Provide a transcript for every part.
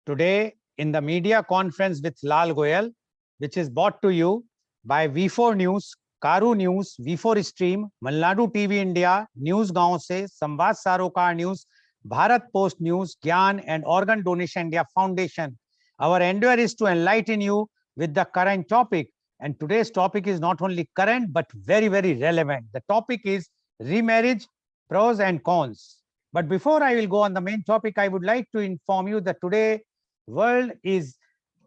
Today, in the media conference with Lal Goel, which is brought to you by V4 News, Karu News, V4 Stream, Malnadu TV India, News Gaon Se, Samvad Sarokar News, Bharat Post News, Gyan and Organ Donation India Foundation. Our endeavor is to enlighten you with the current topic. And today's topic is not only current, but very, very relevant. The topic is remarriage, pros and cons. But before I will go on the main topic, I would like to inform you that today world is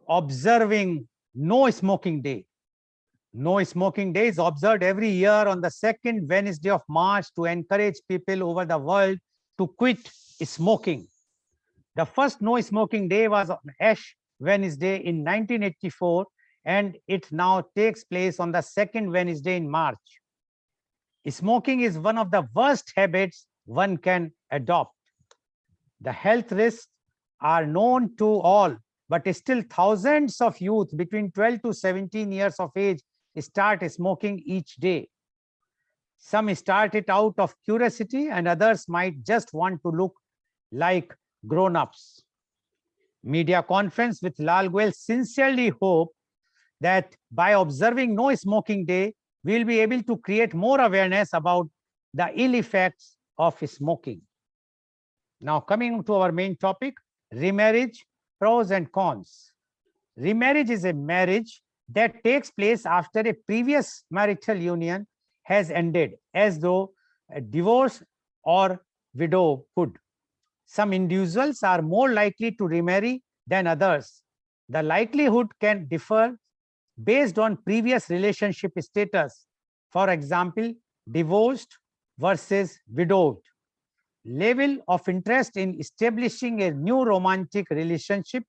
observing No Smoking Day. No Smoking Day is observed every year on the second Wednesday of March to encourage people over the world to quit smoking. The first No Smoking Day was on Ash Wednesday in 1984, and it now takes place on the second Wednesday in March. Smoking is one of the worst habits one can adopt. The health risks are known to all, but still thousands of youth between 12 to 17 years of age start smoking each day. Some start it out of curiosity and others might just want to look like grown-ups. Media conference with Lal Goel sincerely hope that by observing No Smoking Day, we will be able to create more awareness about the ill effects of smoking. Now coming to our main topic, remarriage, pros and cons. Remarriage is a marriage that takes place after a previous marital union has ended, as though a divorce or widowhood. Some individuals are more likely to remarry than others. The likelihood can differ based on previous relationship status. For example, divorced versus widowed. Level of interest in establishing a new romantic relationship,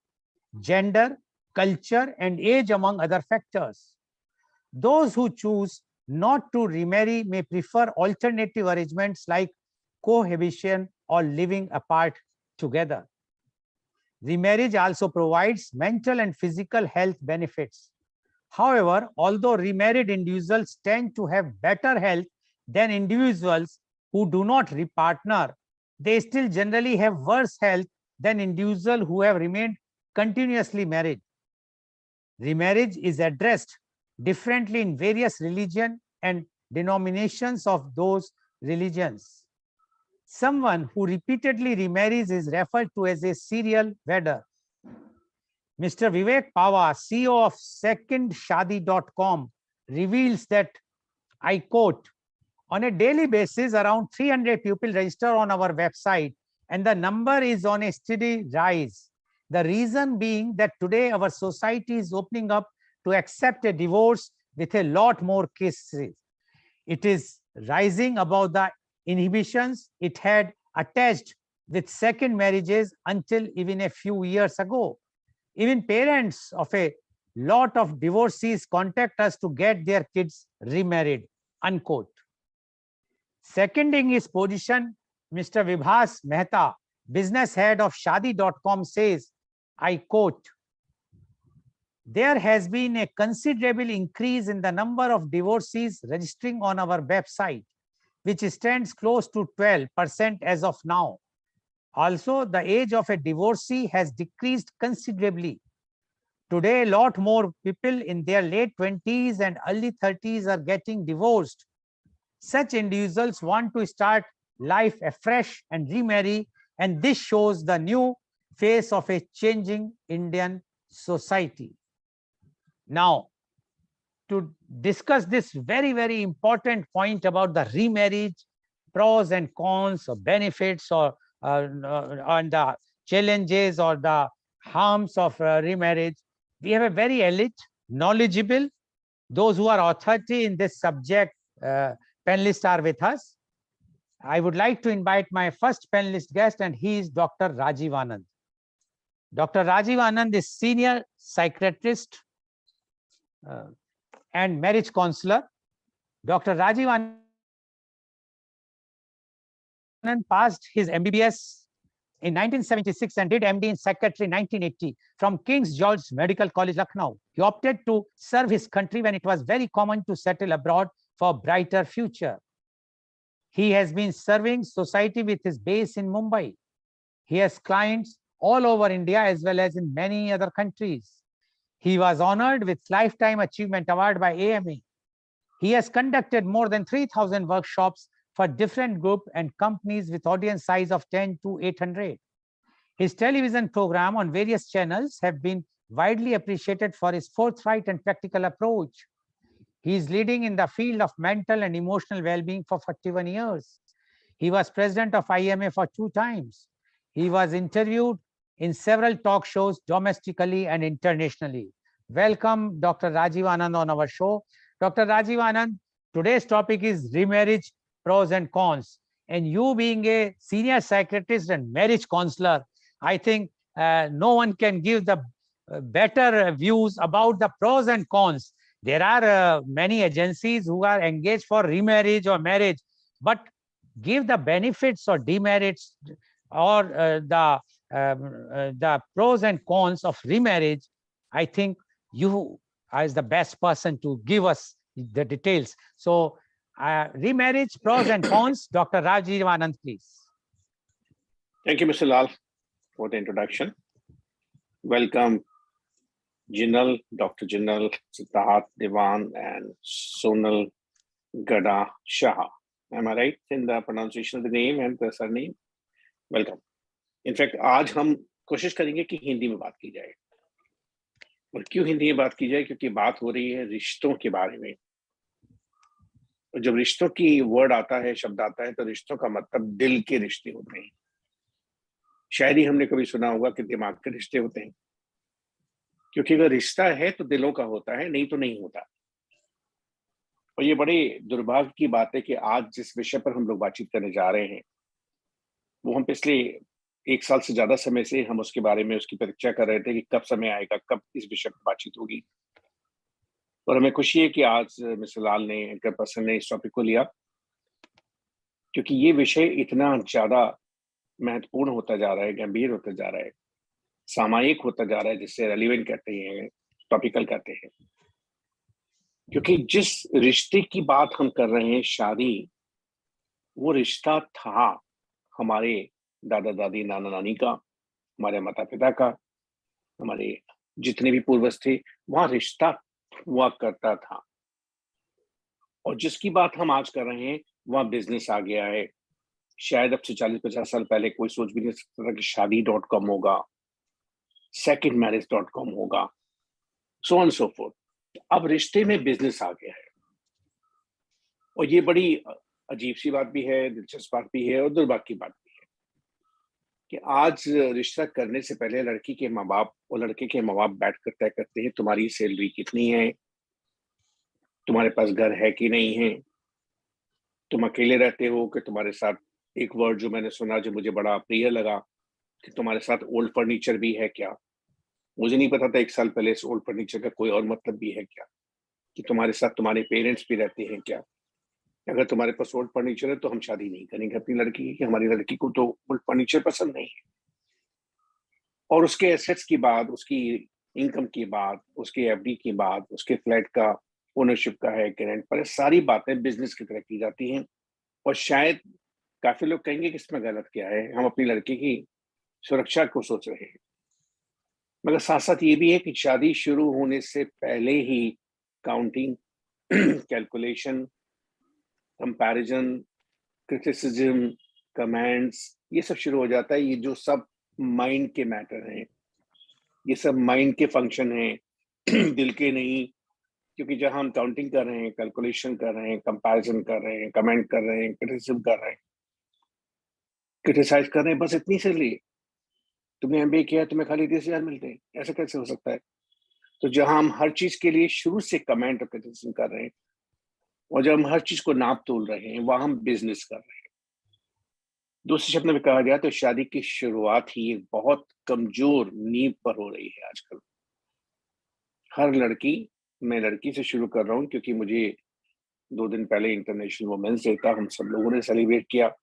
gender, culture, and age, among other factors. Those who choose not to remarry may prefer alternative arrangements like cohabitation or living apart together. Remarriage also provides mental and physical health benefits. However, although remarried individuals tend to have better health than individuals who do not repartner, they still generally have worse health than individuals who have remained continuously married. Remarriage is addressed differently in various religions and denominations of those religions. Someone who repeatedly remarries is referred to as a serial wedder. Mr. Vivek Pawar, CEO of secondshadi.com, reveals that, I quote, on a daily basis, around 300 people register on our website, and the number is on a steady rise. The reason being that today our society is opening up to accept a divorce with a lot more cases. It is rising above the inhibitions it had attached with second marriages until even a few years ago. Even parents of a lot of divorcees contact us to get their kids remarried, unquote. Seconding his position, Mr. Vibhas Mehta, business head of Shadi.com, says, I quote, there has been a considerable increase in the number of divorcees registering on our website, which stands close to 12% as of now. Also, the age of a divorcee has decreased considerably. Today, a lot more people in their late 20s and early 30s are getting divorced. Such individuals want to start life afresh and remarry, and this shows the new face of a changing Indian society. Now, to discuss this very, very important point about the remarriage, pros and cons or benefits or and the challenges or the harms of remarriage, we have a very elite, knowledgeable, those who are authority in this subject, panelists are with us. I would like to invite my first panelist guest, and he is Dr. Rajiv Anand. Dr. Rajiv Anand is senior psychiatrist and marriage counselor. Dr. Rajiv Anand passed his MBBS in 1976 and did MD in psychiatry in 1980 from King's George Medical College, Lucknow. He opted to serve his country when it was very common to settle abroad for a brighter future. He has been serving society with his base in Mumbai. He has clients all over India as well as in many other countries. He was honored with Lifetime Achievement Award by AMA. He has conducted more than 3,000 workshops for different groups and companies with audience size of 10 to 800. His television program on various channels have been widely appreciated for his forthright and practical approach. He is leading in the field of mental and emotional well-being for 41 years. He was president of IMA for 2 times. He was interviewed in several talk shows domestically and internationally. Welcome, Dr. Rajiv Anand on our show. Dr. Rajiv Anand, today's topic is remarriage, pros and cons. And you being a senior psychiatrist and marriage counselor, I think no one can give the better views about the pros and cons. There are many agencies who are engaged for remarriage or marriage, but give the benefits or demerits or the pros and cons of remarriage. I think you are the best person to give us the details. So remarriage, pros and cons, Dr. Rajiv Anand, please. Thank you, Mr. Lal, for the introduction. Welcome, Jinal, Dr. Jinal, Siddharth Devan, and Sonal Gada Shah. Am I right in the pronunciation of the name and the surname? Welcome. In fact, आज हम कोशिश करेंगे कि हिंदी में बात की जाए. और क्यों हिंदी में बात की जाए? क्योंकि बात हो रही है रिश्तों के बारे में. और जब रिश्तों की वर्ड आता है, शब्द आता है, तो रिश्तों का मतलब दिल के रिश्ते होते हैं. शायद ही हमने कभी सुना होगा कि दिमाग के रिश्ते होते हैं, क्योंकि अगर रिश्ता है तो दिलों का होता है, नहीं तो नहीं होता. और ये बड़े दुर्भाग्य की बात है कि आज जिस विषय पर हम लोग बातचीत करने जा रहे हैं, वो हम पिछले 1 साल से ज्यादा समय से हम उसके बारे में उसकी प्रतीक्षा कर रहे थे कि कब समय आएगा, कब इस विषय पर बातचीत होगी. और हमें खुशी है कि आज मिस्टर लाल ने, एंकर पर्सन ने इस टॉपिक को लिया, क्योंकि ये विषय इतना ज्यादा महत्वपूर्ण होता जा रहा है, गंभीर होता जा रहा है, सामायिक होता जा रहा है, जिससे रेलिवेंट कहते हैं, टॉपिकल कहते हैं. क्योंकि जिस रिश्ते की बात हम कर रहे हैं, शादी, वो रिश्ता था हमारे दादा दादी, नाना नानी का, हमारे माता पिता का, हमारे जितने भी पूर्वज थे, वहां रिश्ता हुआ करता था. और जिसकी बात हम आज कर रहे हैं, वहां बिजनेस आ गया है. शायद अब से 40-50 साल पहले कोई सोच भी नहीं सकता था कि शादी.com होगा, secondmarriage.com होगा, so on so forth. अब रिश्ते में बिजनेस आ गया है. और ये बड़ी अजीब सी बात भी है, दिलचस्प बात भी है और दुर्भाग्य की बात भी है कि आज रिश्ता करने से पहले लड़की के माँ बाप और लड़के के माँ बाप बैठकर तय करते हैं तुम्हारी सैलरी कितनी है, तुम्हारे पास घर है कि नहीं है, तुम अकेले रहते हो कि तुम्हारे साथ, एक वर्ड जो मैंने सुना जो मुझे बड़ा प्रिय लगा, कि तुम्हारे साथ ओल्ड फर्नीचर भी है क्या. मुझे नहीं पता था 1 साल पहले इस ओल्ड फर्नीचर का कोई और मतलब भी है क्या, कि तुम्हारे साथ तुम्हारे पेरेंट्स भी रहते हैं क्या. अगर तुम्हारे पास ओल्ड फर्नीचर है तो हम शादी नहीं करेंगे अपनी लड़की की, कि हमारी लड़की को तो ओल्ड फर्नीचर पसंद नहीं है. और उसके एसेट्स की बात, उसकी इनकम की बात, उसके एफडी की बात, उसके फ्लैट का ओनरशिप का है कि रेंट पर है, सारी बातें बिजनेस की तरह की जाती हैं. और शायद काफी लोग कहेंगे कि इसमें गलत क्या है, हम अपनी लड़की की सुरक्षा को सोच रहे हैं. मगर साथ साथ ये भी है कि शादी शुरू होने से पहले ही counting, calculation, comparison, criticism, comments, ये सब शुरू हो जाता है. ये जो सब माइंड के मैटर हैं, ये सब माइंड के फंक्शन हैं, दिल के नहीं. क्योंकि जहां हम काउंटिंग कर रहे हैं, कैलकुलेशन कर रहे हैं, कंपैरिजन कर रहे हैं, कमेंट कर रहे हैं, क्रिटिसिज्म कर रहे हैं, क्रिटिसाइज कर रहे हैं, बस इतनी से लिए तुमने एमबीए किया, तुम्हें खाली 30,000 मिलते हैं, ऐसा कैसे हो सकता है. तो जहां हम हर चीज के लिए शुरू से कमेंट और क्रिटिसिज्म कर रहे हैं, और जब हम हर चीज को नाप तोल रहे हैं, वहां हम बिजनेस कर रहे हैं. दूसरे शब्द में कहा जाए तो शादी की शुरुआत ही एक बहुत कमजोर नींव पर हो रही है आजकल. हर लड़की, मैं लड़की से शुरू कर रहा हूँ क्योंकि मुझे 2 दिन पहले इंटरनेशनल वुमेन्स डे था, हम सब लोगों ने सेलिब्रेट किया.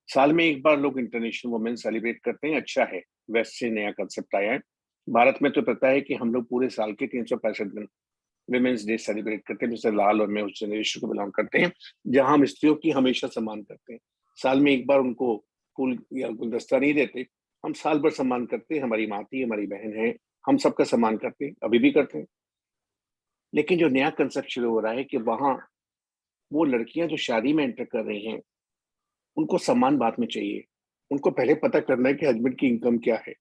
साल में एक बार लोग इंटरनेशनल वुमेन सेलिब्रेट करते हैं, अच्छा है, वेस्ट से नया कंसेप्ट आया है. भारत में तो पता है कि हम लोग पूरे साल के 365 दिन विमेंस डे सेलिब्रेट करते हैं. मिस्टर लाल और मैं उस जनरेशन को बिलोंग करते हैं जहां हम स्त्रियों की हमेशा सम्मान करते हैं. साल में एक बार उनको फूल या गुलदस्ता नहीं देते, हम साल भर सम्मान करते हैं, हमारी माँ थी, हमारी बहन है, हम सबका सम्मान करते हैं, अभी भी करते हैं। लेकिन जो नया कंसेप्ट शुरू हो रहा है कि वहां वो लड़कियां जो शादी में एंटर कर रही हैं, उनको सम्मान बाद में चाहिए। उनको पहले पता करना है कि हस्बैंड की इनकम क्या है,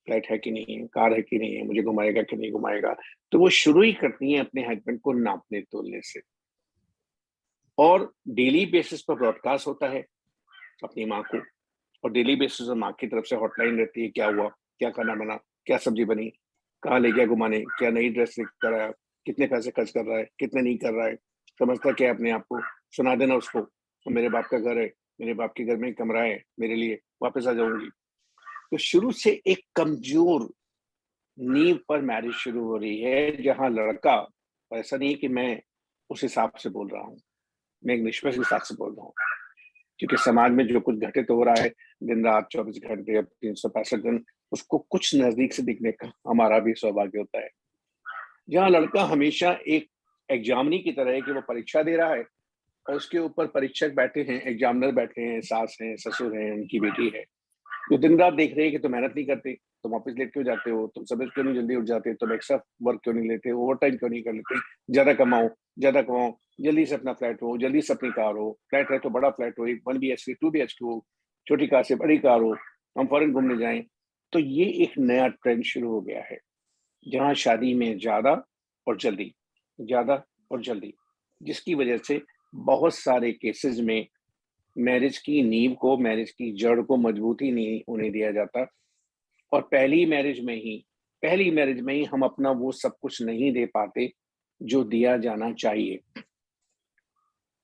फ्लैट है कि नहीं है, कार है कि नहीं है, मुझे घुमाएगा कि नहीं घुमाएगा। तो वो शुरू ही करती हैं अपने हस्बैंड को नापने तोलने से। और डेली बेसिस पर ब्रॉडकास्ट होता है अपनी माँ को, और डेली बेसिस पर माँ की तरफ से हॉटलाइन रहती है, क्या हुआ, क्या खाना बना, क्या सब्जी बनी, कहाँ ले गया घुमाने, क्या नई ड्रेस लेकर आया, कितने पैसे खर्च कर रहा है, कितने नहीं कर रहा है, समझता क्या है अपने आप को, सुना देना उसको, तो मेरे बाप का घर है, मेरे बाप के घर में एक कमरा है मेरे लिए, वापस आ जाऊंगी। तो शुरू से एक कमजोर नींव पर मैरिज शुरू हो रही है, जहां लड़का, ऐसा नहीं है कि मैं उस हिसाब से बोल रहा हूँ, मैं एक निष्पक्ष हिसाब से बोल रहा हूँ, क्योंकि समाज में जो कुछ घटित हो रहा है दिन रात 24 घंटे 365 दिन, उसको कुछ नजदीक से दिखने का हमारा भी सौभाग्य होता है। जहाँ लड़का हमेशा एक एग्जामिनी की तरह है कि वो परीक्षा दे रहा है, और उसके ऊपर परीक्षक बैठे हैं, एग्जामिनर बैठे हैं, सास हैं, ससुर हैं, उनकी बेटी है, जो दिन रात देख रहे हैं कि तुम मेहनत नहीं करते, तुम ऑफिस लेट क्यों जाते हो, तुम सुबह क्यों नहीं जल्दी उठ जाते, तुम एक्स्ट्रा वर्क क्यों नहीं लेते, ओवर टाइम क्यों नहीं कर लेते, ज्यादा कमाओ, ज्यादा कमाओ, जल्दी से अपना फ्लैट हो, जल्दी से अपनी कार हो, फ्लैट है तो बड़ा फ्लैट हो, एक 1 BHK 2 BHK हो, छोटी कार से बड़ी कार हो, हम फॉरेन घूमने जाएं। तो ये एक नया ट्रेंड शुरू हो गया है, जहाँ शादी में ज्यादा और जल्दी, ज्यादा और जल्दी, जिसकी वजह से बहुत सारे केसेस में मैरिज की नींव को, मैरिज की जड़ को मजबूती नहीं होने दिया जाता, और पहली मैरिज में ही हम अपना वो सब कुछ नहीं दे पाते जो दिया जाना चाहिए।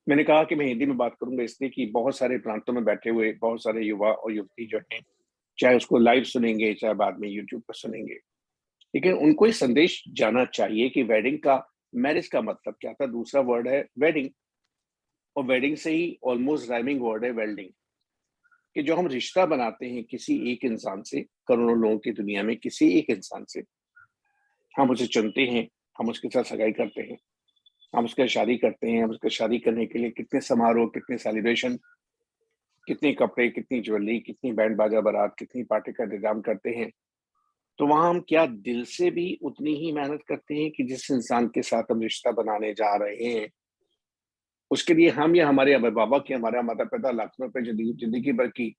मैंने कहा कि मैं हिंदी में बात करूंगा इसलिए कि बहुत सारे प्रांतों में बैठे हुए बहुत सारे युवा और युवती जो हैं, चाहे उसको लाइव सुनेंगे चाहे बाद में यूट्यूब पर सुनेंगे, लेकिन उनको ये संदेश जाना चाहिए कि वेडिंग का, मैरिज का मतलब क्या था। दूसरा वर्ड है वेडिंग, और वेडिंग से ही ऑलमोस्ट राइमिंग वर्ड है वेल्डिंग, कि जो हम रिश्ता बनाते हैं किसी एक इंसान से, करोड़ों लोगों की दुनिया में किसी एक इंसान से, हम उसे चुनते हैं, हम उसके साथ सगाई करते हैं, हम उसके साथ शादी करते हैं, हम उसके शादी करने के लिए कितने समारोह, कितने सेलिब्रेशन, कितने कपड़े, कितनी ज्वेलरी, कितनी बैंड बाजा बारात, कितनी पार्टी का इंतजाम करते हैं। तो वहां हम क्या दिल से भी उतनी ही मेहनत करते हैं कि जिस इंसान के साथ हम रिश्ता बनाने जा रहे हैं, उसके लिए हम या हमारे अभिभावक या हमारे माता पिता लाखों रुपए जिंदगी भर की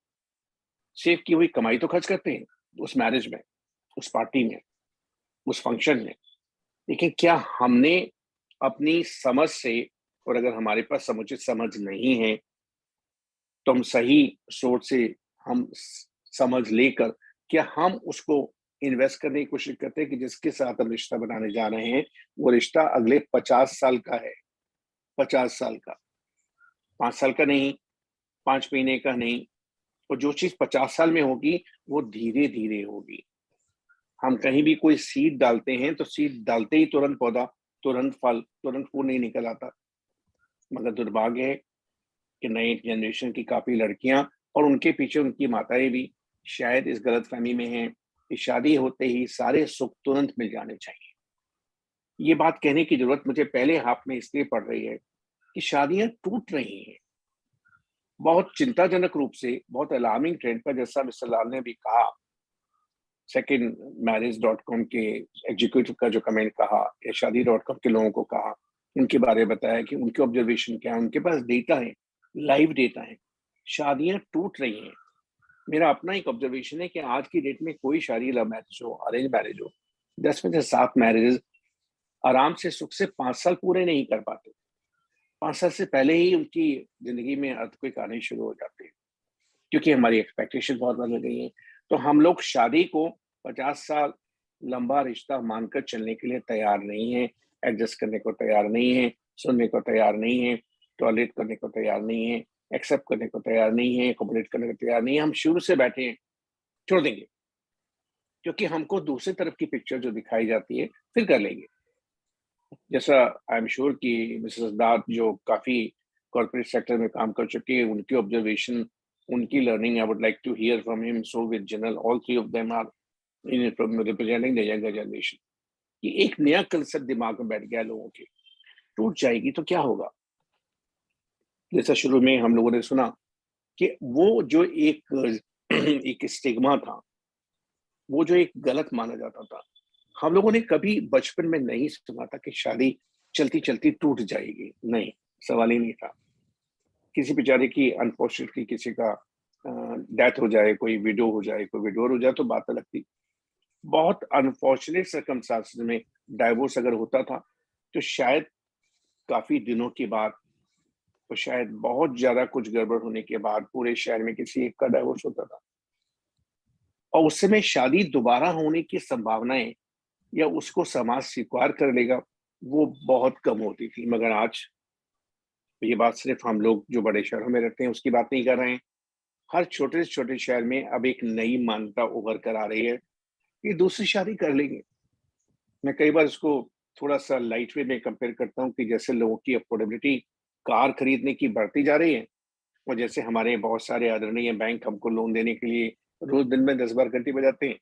सेव की हुई कमाई तो खर्च करते हैं उस मैरिज में, उस पार्टी में, उस फंक्शन में। लेकिन क्या हमने अपनी समझ से, और अगर हमारे पास समुचित समझ नहीं है तो हम सही सोच से, हम समझ लेकर, क्या हम उसको इन्वेस्ट करने की कोशिश करते हैं कि जिसके साथ हम रिश्ता बनाने जा रहे हैं वो रिश्ता अगले 50 साल का है, 50 साल का, 5 साल का नहीं, 5 महीने का नहीं। और जो चीज 50 साल में होगी वो धीरे धीरे होगी। हम कहीं भी कोई सीड डालते हैं तो सीड डालते ही तुरंत पौधा, तुरंत फल, तुरंत फूल नहीं निकल आता। मगर दुर्भाग्य है कि नई जनरेशन की काफी लड़कियां और उनके पीछे उनकी माताएं भी शायद इस गलतफहमी में हैं कि शादी होते ही सारे सुख तुरंत मिल जाने चाहिए। ये बात कहने की जरूरत मुझे पहले हाफ में इसलिए पड़ रही है कि शादियां टूट रही हैं बहुत चिंताजनक रूप से, बहुत अलार्मिंग ट्रेंड पर, जैसा मिस्टर लाल ने भी कहा। सेकेंड मैरिज .com के एग्जीक्यूटिव का जो कमेंट कहा, या शादी.com के लोगों को कहा, उनके बारे में बताया कि उनके ऑब्जर्वेशन क्या है, उनके पास डेटा है, लाइव डेटा है, शादियां टूट रही हैं। मेरा अपना एक ऑब्जर्वेशन है कि आज की डेट में कोई शादी, लव मैरिज हो, अरेंज मैरिज हो, 10 में से 7 मैरिजेस आराम से सुख से 5 साल पूरे नहीं कर पाते। 5 साल से पहले ही उनकी जिंदगी में अर्थक्वेक आने शुरू हो जाते हैं, क्योंकि हमारी एक्सपेक्टेशन बहुत बदल गई है। तो हम लोग शादी को 50 साल लंबा रिश्ता मानकर चलने के लिए तैयार नहीं है, एडजस्ट करने को तैयार नहीं है, सुनने को तैयार नहीं है, टॉलरेट करने को तैयार नहीं है, एक्सेप्ट करने को तैयार नहीं है, कोऑपरेट करने को तैयार नहीं है। हम शुरू से बैठे हैं, छोड़ देंगे, क्योंकि हमको दूसरी तरफ की पिक्चर जो दिखाई जाती है फिर कर लेंगे। जैसा आई एम श्योर कि मिसेस दाद जो काफी कॉर्पोरेट सेक्टर में काम कर चुके हैं, उनकी ऑब्जर्वेशन, उनकी learning, I would like to hear from him. So with general, all three of them are in representing the younger generation, कि एक नया कंसेप्ट दिमाग में बैठ गया लोगों के। टूट जाएगी तो क्या होगा? जैसा शुरू में हम लोगों ने सुना कि वो जो एक एक स्टिग्मा था, वो जो एक गलत माना जाता था, हम लोगों ने कभी बचपन में नहीं सुना था कि शादी चलती चलती टूट जाएगी। नहीं, सवाल ही नहीं था। किसी बेचारे की अनफॉर्चुनेटली किसी का डेथ हो जाए, कोई विडो हो जाए, कोई विडोर हो जाए तो बात अलग थी। बहुत अनफॉर्चुनेट सर्कमस्टांसेस में डाइवोर्स अगर होता था तो शायद काफी दिनों के बाद, तो शायद बहुत ज्यादा कुछ गड़बड़ होने के बाद पूरे शहर में किसी एक का डाइवोर्स होता था, और उस समय शादी दोबारा होने की संभावनाएं या उसको समाज स्वीकार कर लेगा वो बहुत कम होती थी। मगर आज ये बात सिर्फ हम लोग जो बड़े शहरों में रहते हैं उसकी बात नहीं कर रहे हैं। हर छोटे से छोटे शहर में अब एक नई मान्यता उभर कर आ रही है कि दूसरी शादी कर लेंगे। मैं कई बार इसको थोड़ा सा लाइट वे में कंपेयर करता हूँ कि जैसे लोगों की अफोर्डेबिलिटी कार खरीदने की बढ़ती जा रही है, और जैसे हमारे बहुत सारे आदरणीय बैंक हमको लोन देने के लिए रोज दिन में 10 बार घंटी बजाते हैं,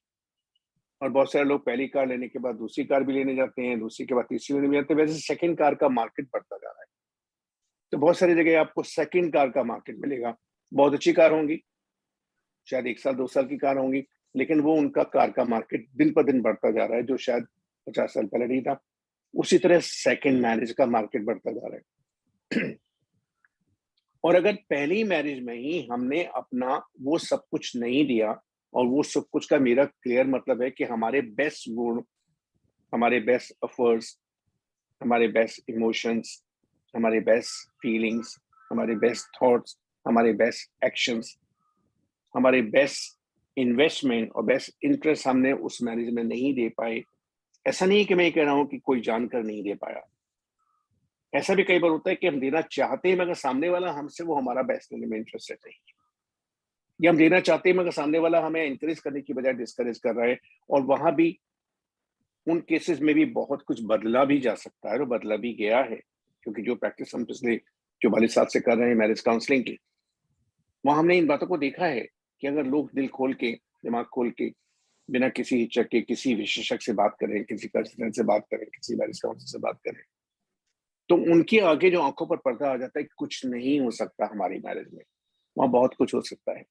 और बहुत सारे लोग पहली कार लेने के बाद दूसरी कार भी लेने जाते हैं, दूसरी के बाद तीसरी लेने जाते हैं, वैसे सेकंड कार का मार्केट बढ़ता जा रहा है। तो बहुत सारी जगह आपको सेकंड कार का मार्केट मिलेगा। बहुत अच्छी कार होंगी, शायद 1 साल 2 साल की कार होंगी, लेकिन वो उनका कार का मार्केट दिन पर दिन बढ़ता जा रहा है, जो शायद 50 साल पहले नहीं था। उसी तरह सेकंड मैरिज का मार्केट बढ़ता जा रहा है। और अगर पहली मैरिज में ही हमने अपना वो सब कुछ नहीं दिया, और वो सब कुछ का मेरा क्लियर मतलब है कि हमारे बेस्ट गुण, हमारे बेस्ट एफर्ट्स, हमारे बेस्ट इमोशंस, हमारे बेस्ट फीलिंग्स, हमारे बेस्ट थॉट्स, हमारे बेस्ट एक्शंस, हमारे बेस्ट इन्वेस्टमेंट और बेस्ट इंटरेस्ट हमने उस मैरिज में नहीं दे पाए। ऐसा नहीं है कि मैं ये कह रहा हूं कि कोई जानकर नहीं दे पाया। ऐसा भी कई बार होता है कि हम देना चाहते हैं मगर सामने वाला हमसे वो हमारा बेस्ट लेने में इंटरेस्टेड नहीं है, या हम देना चाहते हैं मगर सामने वाला हमें एनकरेज करने की बजाय डिस्करेज कर रहा है। और वहां भी उन केसेस में भी बहुत कुछ बदला भी जा सकता है और बदला भी गया है, क्योंकि जो प्रैक्टिस हम पिछले 44 साल से कर रहे हैं मैरिज काउंसलिंग की, वहां हमने इन बातों को देखा है कि अगर लोग दिल खोल के, दिमाग खोल के, बिना किसी हिचक के किसी विशेषज्ञ से बात करें, किसी कंसल्टेंट से बात करें, किसी मैरिज काउंसलर से बात करें, तो उनके आगे जो आंखों पर पर्दा आ जाता है कि कुछ नहीं हो सकता हमारी मैरिज में, वहां बहुत कुछ हो सकता है।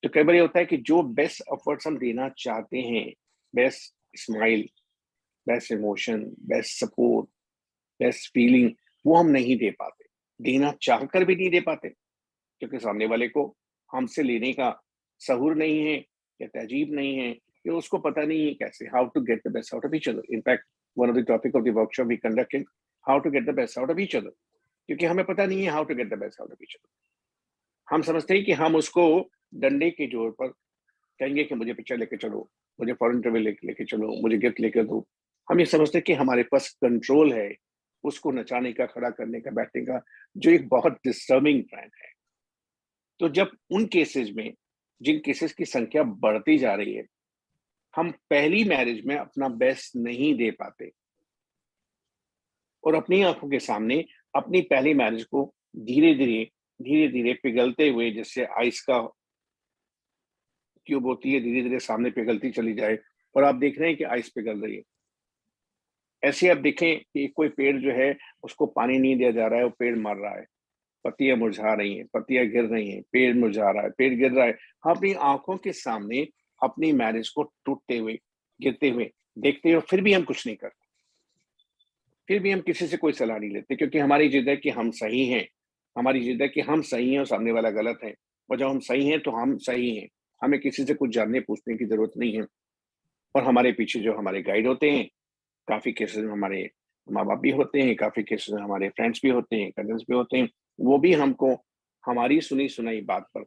तो कई बार ये होता है कि जो बेस्ट एफर्ट्स हम देना चाहते हैं, best smile, best emotion, best support, best feeling, वो हम नहीं दे पाते, देना चाहकर भी नहीं दे पाते, क्योंकि सामने वाले को हमसे लेने का सहूर नहीं है या तहजीब नहीं है, या उसको पता नहीं है कैसे how to get the best out of each other. In fact one of the topic of the workshop we conducted, how to get the best out of each other, क्योंकि हमें पता नहीं है how to get the best out of each other. हम समझते हैं कि हम उसको डंडे के जोर पर कहेंगे कि मुझे पिक्चर लेके चलो, मुझे फॉरेन ट्रेवल लेके चलो, मुझे गिफ्ट लेकर दो। हम ये समझते हैं कि हमारे पास कंट्रोल है उसको नचाने का, खड़ा करने का, बैठने का, जो एक बहुत डिस्टर्बिंग ट्रेंड है। तो जब उन केसेस में, जिन केसेस की संख्या बढ़ती जा रही है, हम पहली मैरिज में अपना बेस्ट नहीं दे पाते और अपनी आंखों के सामने अपनी पहली मैरिज को धीरे धीरे पिघलते हुए, जैसे आइस का क्यूब होती है, धीरे धीरे सामने पिघलती चली जाए और आप देख रहे हैं कि आइस पिघल रही है। ऐसे आप देखें कि कोई पेड़ जो है उसको पानी नहीं दिया जा रहा है, वो पेड़ मर रहा है, पत्तियां मुरझा रही हैं, पत्तियां गिर रही हैं, पेड़ मुरझा रहा है, पेड़ गिर रहा है। हम अपनी आंखों के सामने अपनी मैरिज को टूटते हुए, गिरते हुए देखते हैं, और फिर भी हम कुछ नहीं करते, फिर भी हम किसी से कोई सलाह नहीं लेते, क्योंकि हमारी जिद है कि हम सही हैं, हमारी जिद है कि हम सही हैं और सामने वाला गलत है। और जब हम सही हैं तो हम सही हैं, हमें किसी से कुछ जानने पूछने की जरूरत नहीं है। और हमारे पीछे जो हमारे गाइड होते हैं, काफी केसेस में हमारे माँ बाप भी होते हैं, काफी केसेस में हमारे फ्रेंड्स भी होते हैं, कजन्स भी होते हैं, वो भी हमको हमारी सुनी सुनाई बात पर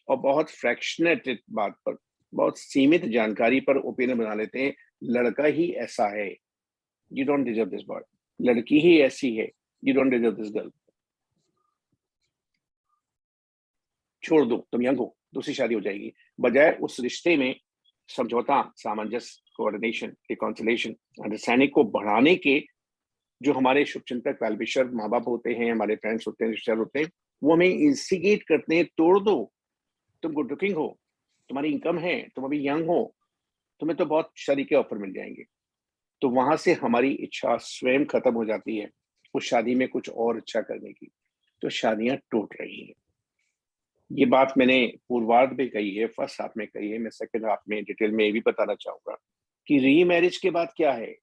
और बहुत फ्रैक्शनेटेड बात पर, बहुत सीमित जानकारी पर ओपिनियन बना लेते हैं। लड़का ही ऐसा है, you don't deserve this boy, लड़की ही ऐसी है, you don't deserve this girl, छोड़ दो, तुम यंग हो, दूसरी शादी हो जाएगी। बजाय उस रिश्ते में समझौता, सामंजस्य, कोऑर्डिनेशन, रिकॉन्सिलेशन, अंडरस्टैंडिंग को बढ़ाने के जो हमारे शुभचिंतक, वेलविशर, माँ बाप होते हैं, हमारे फ्रेंड्स होते हैं, रिश्तेदार होते हैं, वो हमें इंस्टिगेट करते हैं, तोड़ दो, तुम गुड लुकिंग हो, तुम्हारी इनकम है, तुम अभी यंग हो, तुम्हें तो बहुत शादी के ऑफर मिल जाएंगे। तो वहां से हमारी इच्छा स्वयं खत्म हो जाती है उस शादी में कुछ और अच्छा करने की, तो शादियां टूट रही हैं। ये बात मैंने पूर्वार्ध में कही है, फर्स्ट हाफ में कही है, मैं सेकंड हाफ में डिटेल में ये भी बताना चाहूंगा कि रीमैरिज के बाद क्या है,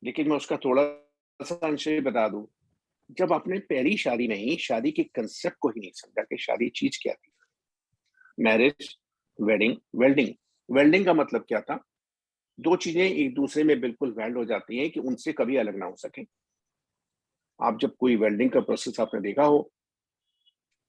लेकिन मैं उसका थोड़ा सा अंश बता दूं। जब आपने पहली शादी में ही शादी के कंसेप्ट को ही नहीं समझा कि शादी चीज क्या थी, मैरिज, वेडिंग, वेल्डिंग। वेल्डिंग का मतलब क्या था? दो चीजें एक दूसरे में बिल्कुल वेल्ड हो जाती हैं कि उनसे कभी अलग ना हो सके। आप जब कोई वेल्डिंग का प्रोसेस आपने देखा हो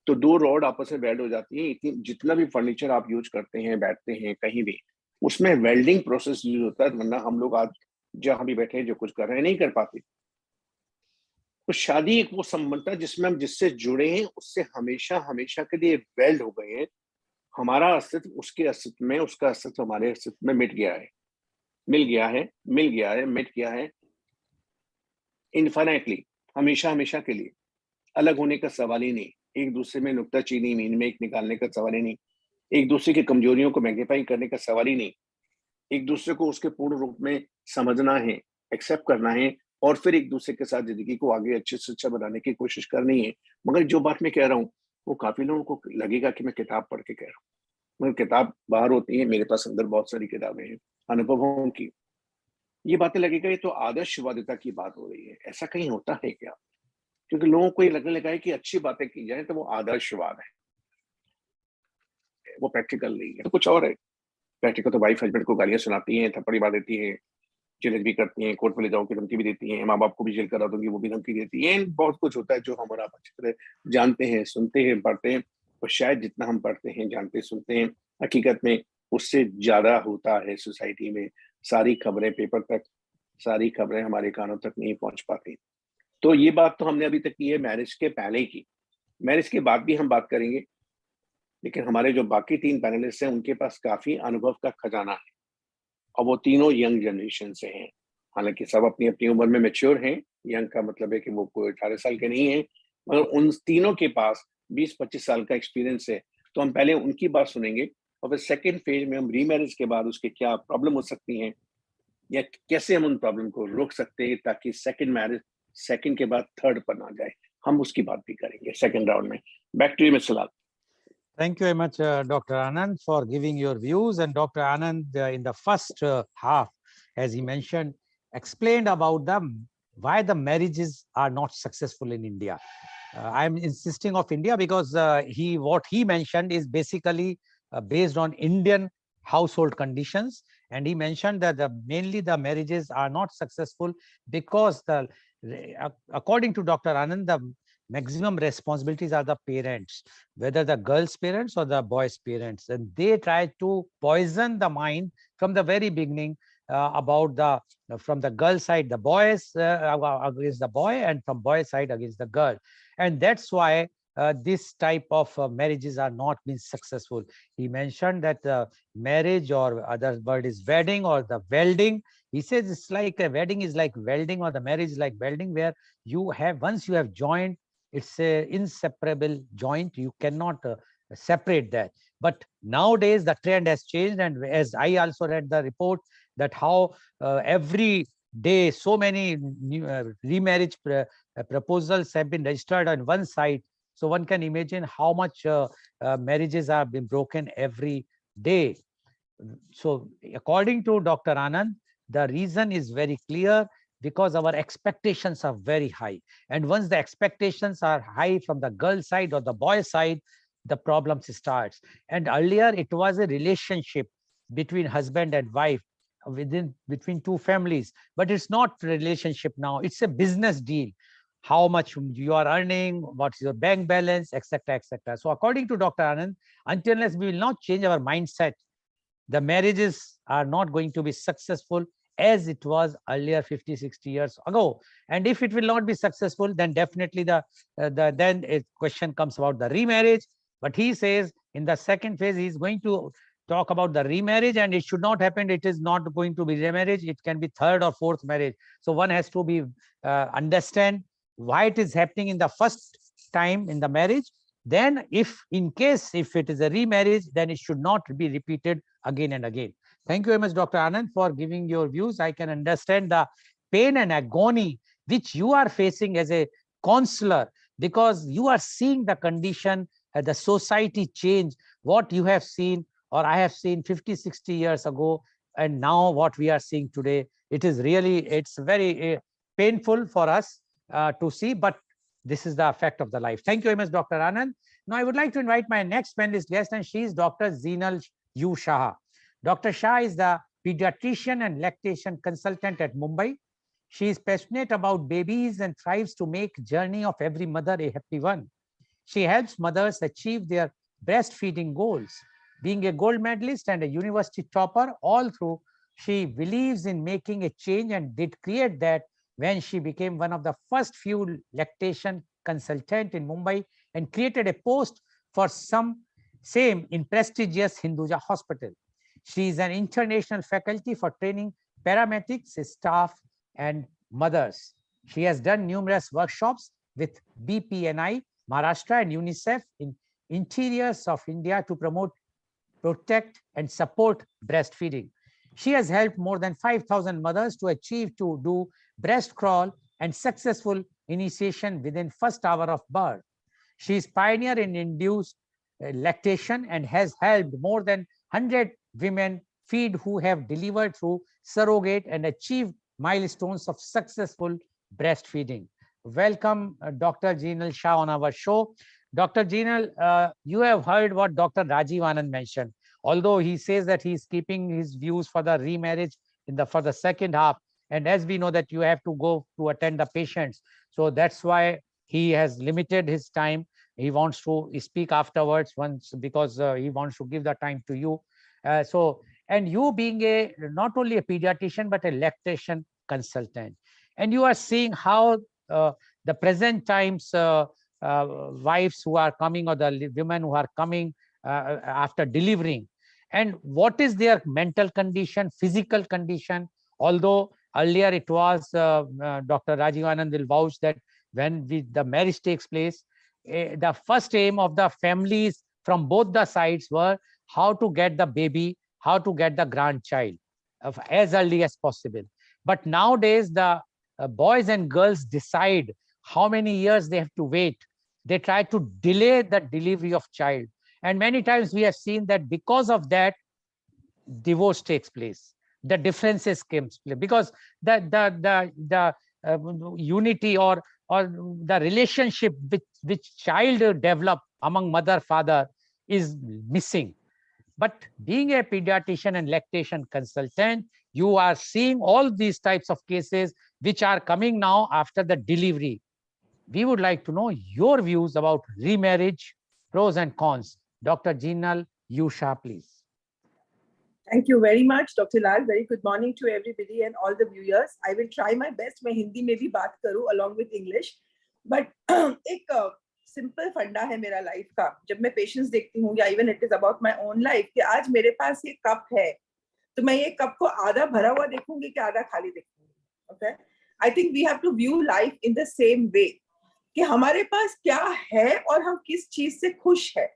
तो दो रॉड आपस में वेल्ड हो जाती है। इतनी जितना भी फर्नीचर आप यूज करते हैं, बैठते हैं कहीं भी, उसमें वेल्डिंग प्रोसेस यूज होता है, वरना हम लोग आज जहां भी बैठे हैं जो कुछ कर रहे हैं नहीं कर पाते। तो शादी एक वो संबंध था जिसमें हम जिससे जुड़े हैं उससे हमेशा हमेशा के लिए वेल्ड हो गए हैं। हमारा अस्तित्व उसके अस्तित्व में, उसका अस्तित्व हमारे अस्तित्व में मिट गया है, मिल गया है, मिल गया है, मिट गया है, इनफाइनाइटली, हमेशा हमेशा के लिए। अलग होने का सवाल ही नहीं, एक दूसरे में नुक्ताचीनी मीन में एक निकालने का सवाल ही नहीं, एक दूसरे की कमजोरियों को मैग्नीफाई करने का सवाल ही नहीं, एक दूसरे को उसके पूर्ण रूप में समझना है, एक्सेप्ट करना है, और फिर एक दूसरे के साथ जिंदगी को आगे अच्छे से अच्छा बनाने की कोशिश करनी है। मगर जो बात मैं कह रहा हूँ वो काफी लोगों को लगेगा कि मैं किताब पढ़ के कह रहा हूँ, मगर किताब बाहर होती है, मेरे पास अंदर बहुत सारी किताबें हैं अनुभवों की। ये बातें लगेगा ये तो आदर्शवादिता की बात हो रही है, ऐसा कहीं होता है क्या? क्योंकि लोगों को ये लगने लगा है कि अच्छी बातें की जाए तो वो आदर्शवाद है, वो प्रैक्टिकल नहीं है, तो कुछ और है। प्रैक्टिकल तो वाइफ हस्बैंड को गालियां सुनाती हैं, थप्पड़ मार देती है, चैलेंज भी करती हैं, कोर्ट में ले जाओ की धमकी भी देती हैं, माँ बाप को भी जेल करा दूंगी वो भी धमकी देती है। बहुत कुछ होता है जो हम और आप अच्छी तरह जानते हैं, सुनते हैं, पढ़ते हैं। और शायद जितना हम पढ़ते हैं, जानते, सुनते हैं, हकीकत में उससे ज्यादा होता है सोसाइटी में। सारी खबरें पेपर तक, सारी खबरें हमारे कानों तक नहीं पहुंच पाती। तो ये बात तो हमने अभी तक की है मैरिज के पहले की। मैरिज के बाद भी हम बात करेंगे, लेकिन हमारे जो बाकी तीन पैनलिस्ट हैं उनके पास काफी अनुभव का खजाना है, और वो तीनों यंग जनरेशन से हैं। हालांकि सब अपनी अपनी उम्र में मेच्योर हैं, यंग का मतलब है कि वो कोई 18 साल के नहीं है, मगर उन तीनों के पास 20-25 साल का एक्सपीरियंस है। तो हम पहले उनकी बात सुनेंगे, और फिर सेकेंड फेज में हम रीमैरिज के बाद उसके क्या प्रॉब्लम हो सकती हैं, या कैसे हम उन प्रॉब्लम को रोक सकते हैं ताकि सेकेंड मैरिज, सेकेंड के बाद थर्ड पर ना जाए, हम उसकी बात भी करेंगे सेकेंड राउंड में। Back to you mister Lal. Thank you very much, Dr. Anand, for giving your views. And Dr. Anand, in the first half, as he mentioned, explained about why the marriages are not successful in India. I'm insisting of India because what he mentioned is basically based on Indian household conditions, and he mentioned that mainly the marriages are not successful because according to Dr. Anand, the maximum responsibilities are the parents, whether the girl's parents or the boy's parents, and they try to poison the mind from the very beginning about from the girl side the boys against the boy, and from boy side against the girl, and that's why this type of marriages are not being successful. He mentioned that marriage, or other word is wedding or the welding. He says it's like a wedding is like welding, or the marriage is like welding, where you have, once you have joined, it's a inseparable joint. You cannot separate that. But nowadays the trend has changed, and as I also read the report, that how every day so many new, remarriage proposals have been registered on one side. So one can imagine how much marriages are being broken every day. So according to Dr. Anand, the reason is very clear, because our expectations are very high. And once the expectations are high from the girl side or the boy side, the problem starts. And earlier it was a relationship between husband and wife, between two families, but it's not a relationship now. It's a business deal. How much you are earning, what's your bank balance, etc., etc. So according to Dr. Anand, until unless we will not change our mindset, the marriages are not going to be successful as it was earlier 50-60 years ago. And if it will not be successful, then definitely then a question comes about the remarriage. But he says in the second phase he is going to talk about the remarriage, and it should not happen. It is not going to be remarriage. It can be third or fourth marriage. So one has to be understand why it is happening in the first time in the marriage. Then if in case if it is a remarriage, then it should not be repeated again and again. Thank you very much, Dr. Anand, for giving your views. I can understand the pain and agony which you are facing as a counselor, because you are seeing the condition the society change, what you have seen or I have seen 50, 60 years ago, and now what we are seeing today, it is really, it's very painful for us to see, but this is the effect of the life. Thank you very much, Dr. Anand. Now I would like to invite my next panelist guest, and she is Dr. Zeenal U. Shah. Dr. Shah is the pediatrician and lactation consultant at Mumbai. She is passionate about babies and thrives to make journey of every mother a happy one. She helps mothers achieve their breastfeeding goals. Being a gold medalist and a university topper all through, she believes in making a change and did create that when she became one of the first few lactation consultant in Mumbai and created a post for same in prestigious Hinduja Hospital. She is an international faculty for training paramedics, staff, and mothers. She has done numerous workshops with BPNI, Maharashtra, and UNICEF in interiors of India to promote, protect, and support breastfeeding. She has helped more than 5,000 mothers to achieve to do breast crawl and successful initiation within first hour of birth. She is pioneer in induced lactation and has helped more than 100 women feed who have delivered through surrogate and achieved milestones of successful breastfeeding. Welcome, Dr. Zeenal Shah on our show. Dr. Zeenal, you have heard what Dr. Rajiv Anand mentioned. Although he says that he's keeping his views for the remarriage for the second half, and as we know that you have to go to attend the patients, so that's why he has limited his time. He wants to speak afterwards once because he wants to give the time to you. And you being not only a pediatrician but a lactation consultant, and you are seeing how the present times wives who are coming or the women who are coming after delivering, and what is their mental condition, physical condition. Although earlier it was Dr. Rajiv Anand will vouch that when the marriage takes place, the first aim of the families from both the sides were how to get the baby, how to get the grandchild as early as possible. But nowadays the boys and girls decide how many years they have to wait. They try to delay the delivery of child, and many times we have seen that because of that divorce takes place, the differences comes place, because the unity or the relationship which child develop among mother father is missing. But being a pediatrician and lactation consultant, you are seeing all these types of cases which are coming now after the delivery. We would like to know your views about remarriage, pros and cons. Dr. Zeenal U. Shah, please. Thank you very much, Dr. Lal. Very good morning to everybody and all the viewers. I will try my best. मैं हिंदी में भी बात करूँ along with English. But एक simple फंडा है मेरा life का. जब मैं पेशेंट्स देखती हूँ या even it is about my own life कि आज मेरे पास ये कप है, तो मैं ये कप को आधा भरा हुआ देखूंगी कि आधा खाली देखूंगी. Okay? I think we have to view life in the same way. कि हमारे पास क्या है और हम किस चीज से खुश है.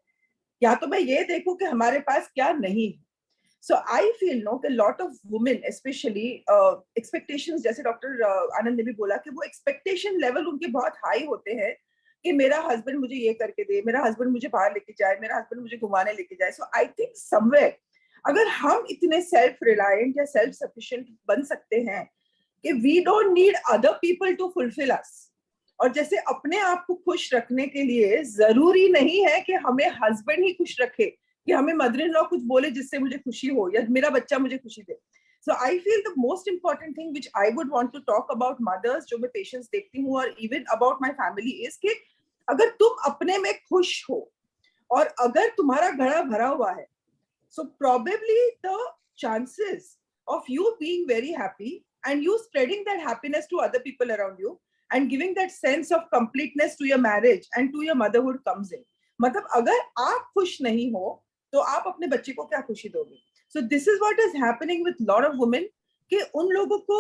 या तो मैं ये देखूं कि हमारे पास क्या नहीं है. So I feel that a lot of women, especially expectations, जैसे डॉक्टर आनंद ने भी बोला कि वो expectation level उनके बहुत high होते हैं कि मेरा husband मुझे ये करके दे, मेरा husband मुझे बाहर लेके जाए, मेरा husband मुझे घुमाने लेके जाए. So I think somewhere अगर हम इतने self reliant या self sufficient बन सकते हैं कि we don't need other people to fulfill us. और जैसे अपने आप को खुश रखने के लिए जरूरी नहीं है कि हमें हस्बैंड ही खुश रखे, कि हमें मदर इन लॉ कुछ बोले जिससे मुझे खुशी हो या मेरा बच्चा मुझे खुशी दे. So I feel the most important thing which I would want to talk about mothers, जो मैं पेशेंट्स देखती हूँ और even about my family, is कि अगर तुम अपने में खुश हो और अगर तुम्हारा घड़ा भरा हुआ है, so probably the chances of you being very happy and you spreading that happiness to other people around you and giving that sense of completeness to your marriage and to your motherhood comes in. मतलब अगर आप खुश नहीं हो तो आप अपने बच्चे को क्या खुशी दोगे. So this is what is happening with lot of women कि उन लोगों को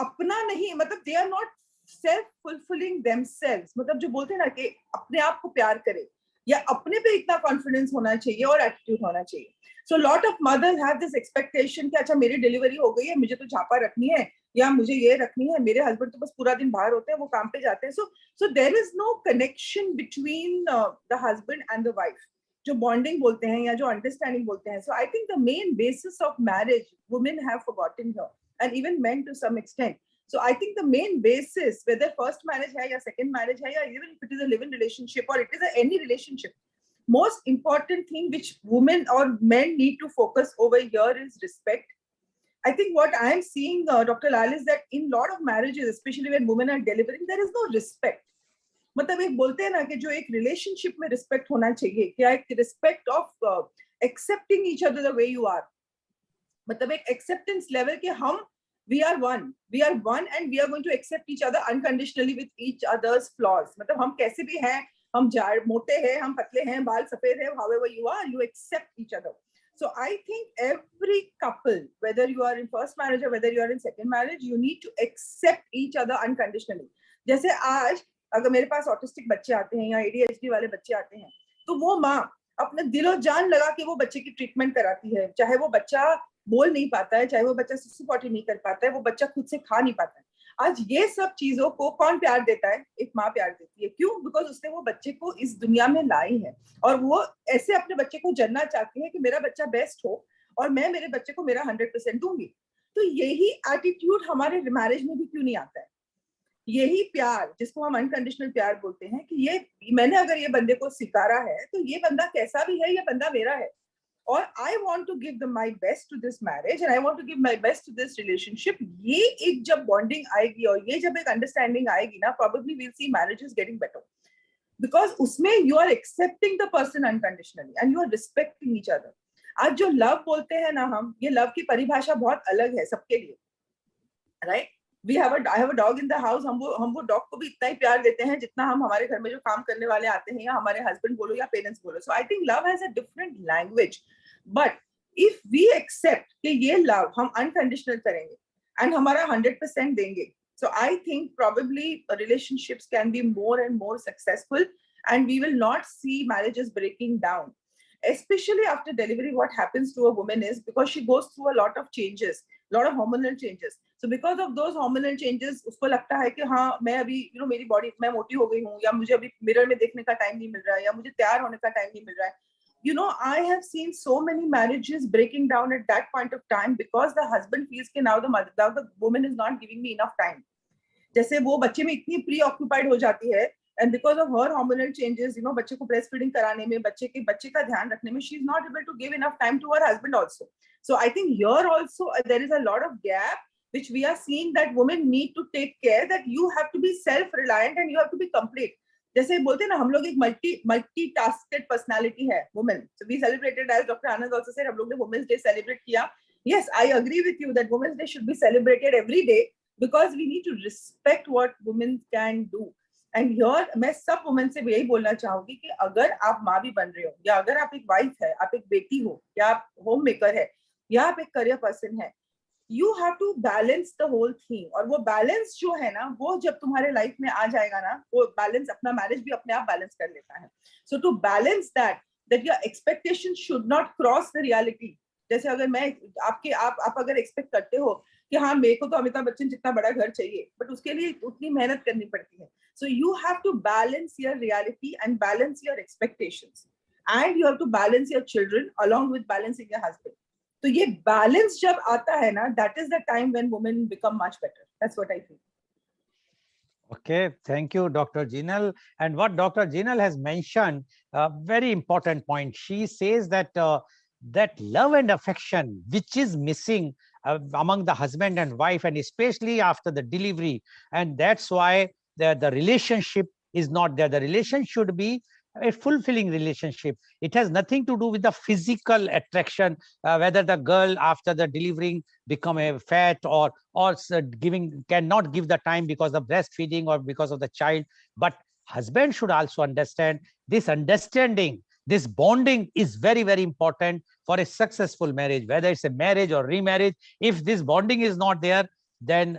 अपना नहीं, मतलब they are not self fulfilling themselves. मतलब जो बोलते हैं ना कि अपने आप को प्यार करे या अपने पे इतना कॉन्फिडेंस होना चाहिए और एटीट्यूड होना चाहिए. So lot of mothers have this expectation कि अच्छा मेरी डिलीवरी हो गई है, मुझे तो झापा रखनी है, या मुझे ये रखनी है, मेरे हस्बैंड तो बस पूरा दिन बाहर होते हैं, वो काम पे जाते हैं. So there is no connection between the husband and the wife, जो bonding बोलते हैं या जो understanding बोलते हैं. So I think the main basis of marriage, women have forgotten here, and even men to some extent. So I think the main basis, whether first marriage hai ya second marriage hai, ya even if it is a live-in relationship or it is any relationship, most important thing which women or men need to focus over here is respect. I think what I am seeing, Dr. Lal, is that in lot of marriages, especially when women are delivering, there is no respect. मतलब एक बोलते हैं ना कि जो एक relationship में respect होना चाहिए, क्या एक respect of accepting each other the way you are, मतलब एक एक्सेप्टेंस लेवल के हम we are one and we are going to accept each other unconditionally with each other's flaws. मतलब हम कैसे भी हैं, हम मोटे हैं, हम पतले हैं, बाल सफेद हैं, however you are, you accept each other. So I think every couple, whether you are in first marriage or whether you are in second marriage, you need to accept each other unconditionally. जैसे आज अगर मेरे पास autistic बच्चे आते हैं या ADHD वाले बच्चे आते हैं, तो वो माँ अपने दिलो जान लगा के वो बच्चे की ट्रीटमेंट कराती है, चाहे वो बच्चा बोल नहीं पाता है, चाहे वो बच्चा सुसु पॉटी नहीं कर पाता है, वो बच्चा खुद से खा नहीं पाता है. आज ये सब चीजों को कौन प्यार देता है? एक माँ प्यार देती है. क्यों? बिकॉज उसने वो बच्चे को इस दुनिया में लाई है और वो ऐसे अपने बच्चे को जानना चाहती है कि मेरा बच्चा बेस्ट हो और मैं मेरे बच्चे को मेरा 100% दूंगी. तो यही एटीट्यूड हमारे मैरिज में भी क्यों नहीं आता है? यही प्यार जिसको हम अनकंडीशनल प्यार बोलते हैं कि ये मैंने अगर ये बंदे को स्वीकारा है तो ये बंदा कैसा भी है, ये बंदा मेरा है और I want to give my best to this marriage and I want to give my best to this relationship. ये एक जब bonding आएगी और ये जब एक understanding आएगी ना, probably we'll see marriages getting better because उसमें you are accepting the person unconditionally and you are respecting each other. आज जो love बोलते हैं ना हम, ये love की परिभाषा बहुत अलग है सबके लिए, right? I have a dog in the house. हम वो dog को भी इतना ही प्यार देते हैं जितना हम हमारे घर में जो काम करने वाले आते हैं या हमारे husband बोलो या parents बोलो. So I think love has a different language. But if we accept कि ये love हम unconditional करेंगे and हमारा 100% देंगे, so I think probably relationships can be more and more successful and we will not see marriages breaking down. Especially after delivery, what happens to a woman is because she goes through a lot of changes, lot of hormonal changes. So because of those hormonal changes, उसको लगता है कि हाँ मैं अभी मेरी body मैं मोटी हो गई हूँ या मुझे अभी मिरर में देखने का टाइम नहीं मिल रहा है या मुझे तैयार होने का टाइम नहीं मिल रहा है. I have seen so many marriages breaking down at that point of time because the husband feels कि now the woman is not giving me enough time. जैसे वो बच्चे में इतनी preoccupied हो जाती है and because of her hormonal changes, बच्चे को breastfeeding कराने में, बच्चे का ध्यान रखने में, she is not able to give enough time to her husband also. So I think here also there is a lot of gap which we are seeing that women need to take care that you have to be self-reliant and you have to be complete. जैसे बोलते हैं ना हम लोग एक multi-tasked personality है women. So we celebrated, as Dr. Anand also said, हम लोग ने Women's Day celebrate किया. Yes, I agree with you that Women's Day should be celebrated every day because we need to respect what women can do. And here मैं सब women से यही बोलना चाहूंगी कि अगर आप माँ भी बन रहे हो या अगर आप एक wife है, आप एक बेटी हो या आप homemaker है या आप एक career person है, you have to balance the whole thing. और वो balance जो है ना, वो जब तुम्हारे life में आ जाएगा ना, वो balance अपना marriage भी अपने आप balance कर लेता है. So to balance that your expectations should not cross the reality. जैसे अगर मैं आप अगर expect करते हो कि हाँ मेरे को तो अमिताभ बच्चन जितना बड़ा घर चाहिए, but उसके लिए उतनी मेहनत करनी पड़ती है. So you have to balance your reality and balance your expectations, and you have to balance your children along with balancing your husband. तो ये balance जब आता है ना, that is the time when women become much better. That's what I feel. Okay, thank you, Dr. Jinal. And what Dr. Jinal has mentioned, a very important point. She says that that love and affection, which is missing among the husband and wife, and especially after the delivery, and that's why the relationship is not there. The relation should be a fulfilling relationship. It has nothing to do with the physical attraction, whether the girl after the delivering become a fat or cannot give the time because of breastfeeding or because of the child. But husband should also understand this understanding, this bonding is very, very important for a successful marriage, whether it's a marriage or remarriage. If this bonding is not there, then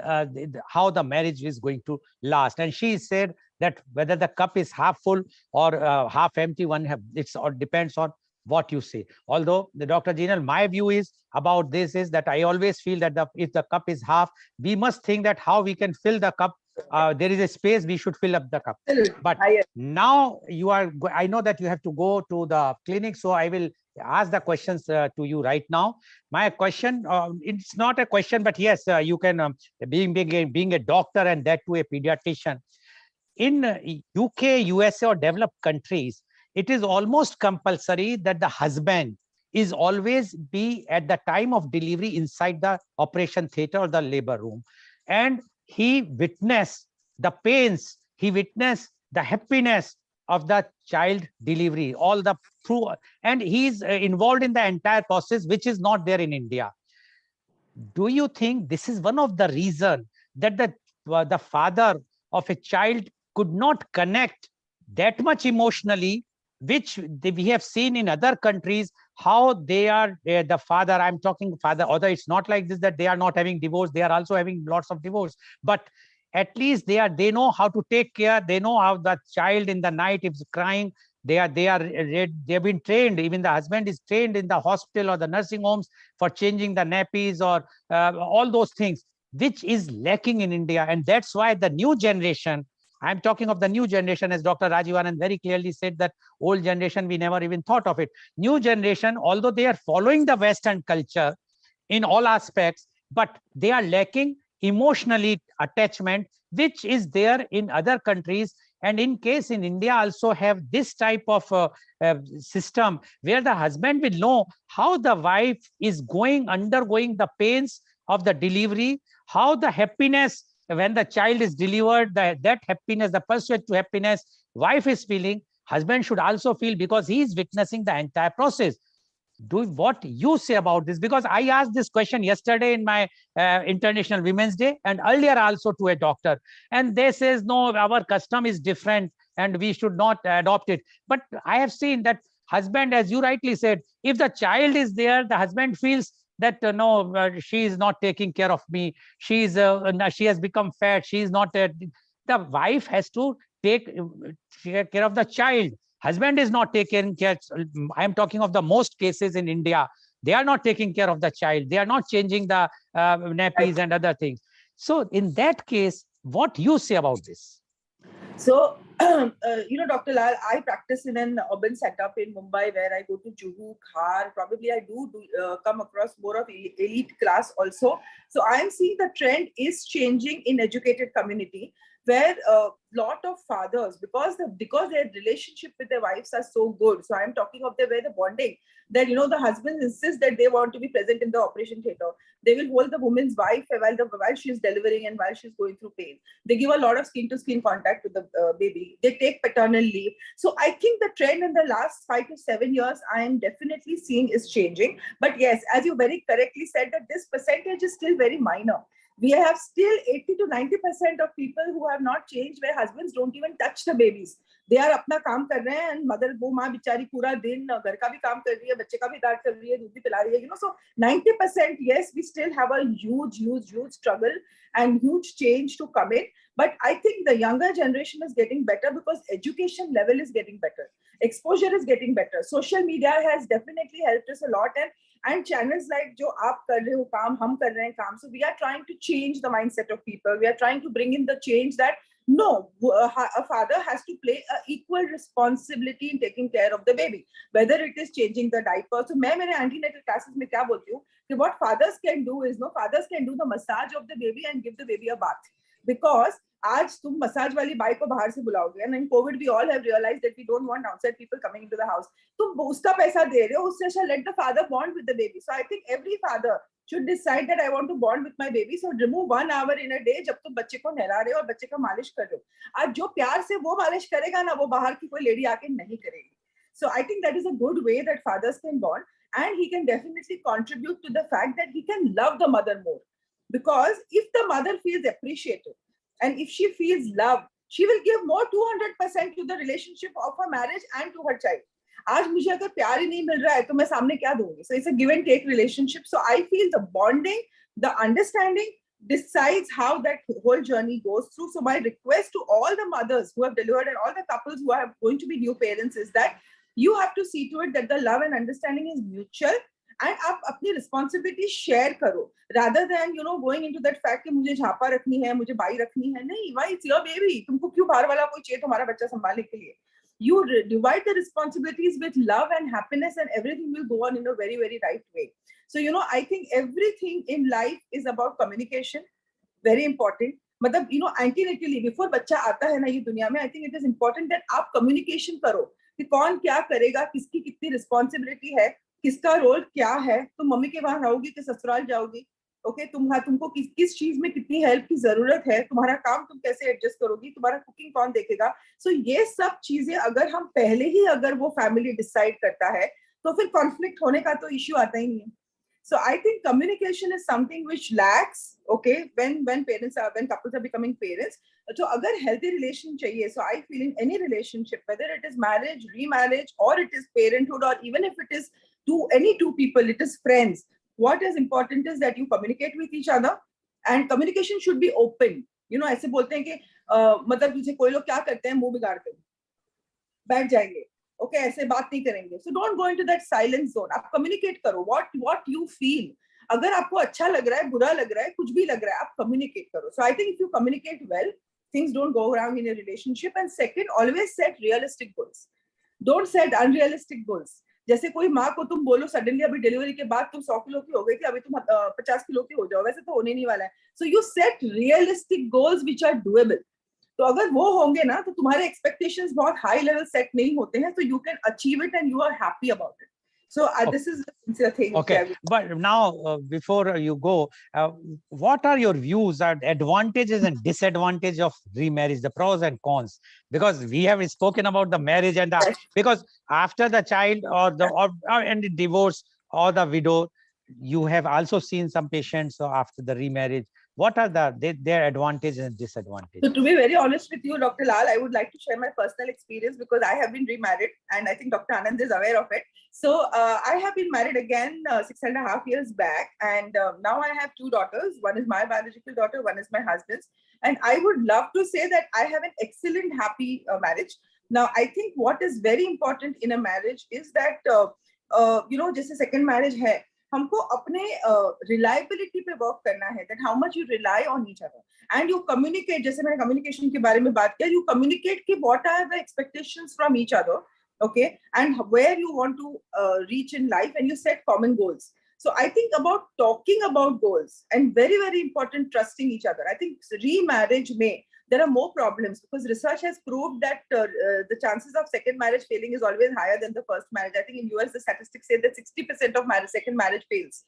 how the marriage is going to last. And she said that whether the cup is half full or half empty, it all depends on what you say. Although the Dr. Jinal, my view is about this is that I always feel that if the cup is half, we must think that how we can fill the cup. There is a space, we should fill up the cup. But now I know that you have to go to the clinic, so I will ask the questions to you right now. My question, it's not a question, but yes, you can, being a doctor and that to a pediatrician. In UK, USA or developed countries, it is almost compulsory that the husband is always be at the time of delivery inside the operation theater or the labor room. And he witnessed the pains, he witnessed the happiness of the child delivery, all the through, and he's involved in the entire process, which is not there in India. Do you think this is one of the reasons that the father of a child could not connect that much emotionally, which we have seen in other countries, how they are, the father, I'm talking father, although it's not like this, that they are not having divorce, they are also having lots of divorce, but at least they know how to take care, they know how the child in the night is crying, they have been trained, even the husband is trained in the hospital or the nursing homes for changing the nappies or all those things, which is lacking in India. And that's why the new generation, I'm talking of the new generation, as Dr. Rajiv Anand very clearly said, that old generation, we never even thought of it. New generation, although they are following the Western culture in all aspects, but they are lacking emotionally attachment, which is there in other countries. And in case in India also have this type of system where the husband will know how the wife is undergoing the pains of the delivery, how the happiness when the child is delivered, that happiness, the pursuit to happiness, wife is feeling, husband should also feel, because he is witnessing the entire process. What you say about this? Because I asked this question yesterday in my International Women's Day, and earlier also to a doctor, and they says, no, our custom is different and we should not adopt it. But I have seen that husband, as you rightly said, if the child is there, the husband feels that no, she is not taking care of me, she has become fat, she is not the wife has to take care of the child. Husband is not taking care. I am talking of the most cases in India. They are not taking care of the child. They are not changing the nappies and other things. So in that case, what you say about this? So, Dr. Lal, I practice in an urban setup in Mumbai where I go to Juhu, Khar. Probably I do come across more of elite class also. So I am seeing the trend is changing in educated community, where a lot of fathers, because their relationship with their wives are so good. So I'm talking of where the bonding, that the husbands insist that they want to be present in the operation theater. They will hold the woman's wife while she is delivering and while she's going through pain. They give a lot of skin-to-skin contact with the baby. They take paternal leave. So I think the trend in the last 5 to 7 years, I am definitely seeing is changing. But yes, as you very correctly said, that this percentage is still very minor. We have still 80 to 90% of people who have not changed, where husbands don't even touch the babies. They are अपना काम कर रहे हैं, and mother वो माँ बिचारी पूरा दिन घर का भी काम कर रही है, बच्चे का भी दाद कर रही है, दूध भी पिला रही है, So 90%, yes, we still have a huge struggle and huge change to come in. But I think the younger generation is getting better because education level is getting better, exposure is getting better. Social media has definitely helped us a lot, and channels like जो आप कर रहे हो काम, हम कर रहे हैं काम. So we are trying to change the mindset of people. We are trying to bring in the change that no, a father has to play an equal responsibility in taking care of the baby, whether it is changing the diaper. So मैं मेरे antenatal classes में क्या बोलती हूँ कि what fathers can do is, fathers can do the massage of the baby and give the baby a bath. Because आज तुम massage वाली बाई को बाहर से बुलाओगे, and in COVID we all have realized that we don't want outside people coming into the house. तुम उसका पैसा दे रहे हो, उससे अच्छा let the father bond with the baby. So I think every father should decide that I want to bond with my baby. So remove 1 hour in a day जब तुम बच्चे को नहला रहे हो और बच्चे का मालिश कर रहे हो. आज जो प्यार से वो मालिश करेगा ना, वो बाहर की कोई लेडी आके नहीं करेगी. So I think that is a good way that fathers can bond, and he can definitely contribute to the fact that he can love the mother more. Because if the mother feels appreciated, and if she feels loved, she will give more 200% to the relationship of her marriage and to her child. आज मुझे अगर प्यार ही नहीं मिल रहा है तो मैं सामने क्या दूंगी? So it's a give and take relationship. So I feel the bonding, the understanding decides how that whole journey goes through. So my request to all the mothers who have delivered and all the couples who are going to be new parents is that You have to see to it that the love and understanding is mutual, and आप अपनी responsibility share करो, rather than going into that fact कि मुझे झापा रखनी है, मुझे by रखनी है. नहीं, why? It's your baby. तुमको क्यों बाहर वाला कोई चाहिए तुम्हारा बच्चा संभालने के लिए? You divide the responsibilities with love and happiness, and everything will go on in a very, very right way. So I think everything in life is about communication. Very important. मतलब antenatally before बच्चा आता है ना ये दुनिया में, I think it is important that आप communication करो कि कौन क्या करेगा, किसकी कितनी responsibility है, किसका रोल क्या है. तुम मम्मी के वहां रहोगी कि ससुराल जाओगी, ओके, तुमको किस चीज में कितनी हेल्प की जरूरत है, तुम्हारा काम तुम कैसे एडजस्ट करोगी, तुम्हारा कुकिंग कौन देखेगा. सो ये सब चीजें अगर हम पहले ही अगर वो फैमिली डिसाइड करता है तो फिर कॉन्फ्लिक्ट होने का तो इश्यू आता ही नहीं है. So I think communication is something which lacks, okay, when couples are becoming parents. So agar healthy relation chahiye, so I feel in any relationship, whether it is marriage, remarriage, or it is parenthood, or even if it is any two people, it is friends. What is important is that you communicate with each other, and communication should be open. ऐसे बोलते हैं कि मतलब जैसे कोई लोग क्या करते हैं, मुंह बिगाड़ते हैं, बैठ जाएंगे, ओके, ऐसे बात नहीं करेंगे. So don't go into that silence zone. आप कम्युनिकेट करो व्हाट यू फील. अगर आपको अच्छा लग रहा है, बुरा लग रहा है, कुछ भी लग रहा है, आप कम्युनिकेट करो. So I think if you communicate well, things don't go wrong in a relationship. And second, always set realistic goals. Don't set unrealistic goals. जैसे कोई माँ को तुम बोलो सडनली अभी डिलीवरी के बाद तुम 100 किलो की हो गई थी, अभी तुम 50 किलो की हो जाओ, वैसे तो होने नहीं वाला है. So you set realistic goals which are doable. तो अगर वो होंगे ना तो तुम्हारे एक्सपेक्टेशंस बहुत हाई लेवल सेट नहीं होते हैं, तो you can achieve it and you are happy about it. So this is the thing. Okay, but now before you go, what are your views on advantages and disadvantages of remarriage, the pros and cons? Because we have spoken about the marriage and because after the child or and the divorce or the widow, you have also seen some patients after the remarriage. What are their advantages and disadvantages? So to be very honest with you, Dr. Lal, I would like to share my personal experience because I have been remarried, and I think Dr. Anand is aware of it. So I have been married again 6.5 years back, and now I have 2 daughters. One is my biological daughter, one is my husband's. And I would love to say that I have an excellent, happy marriage. Now, I think what is very important in a marriage is that, जैसे second marriage है, हमको अपने reliability पे work करना है, that how much you rely on each other and you communicate. जैसे मैंने communication के बारे में बात किया, you communicate कि what are the expectations from each other, okay, and where you want to reach in life, and you set common goals. So I think about talking about goals, and very, very important, trusting each other. I think remarriage there are more problems because research has proved that the chances of second marriage failing is always higher than the first marriage. I think in US the statistics say that 60% of second marriage fails.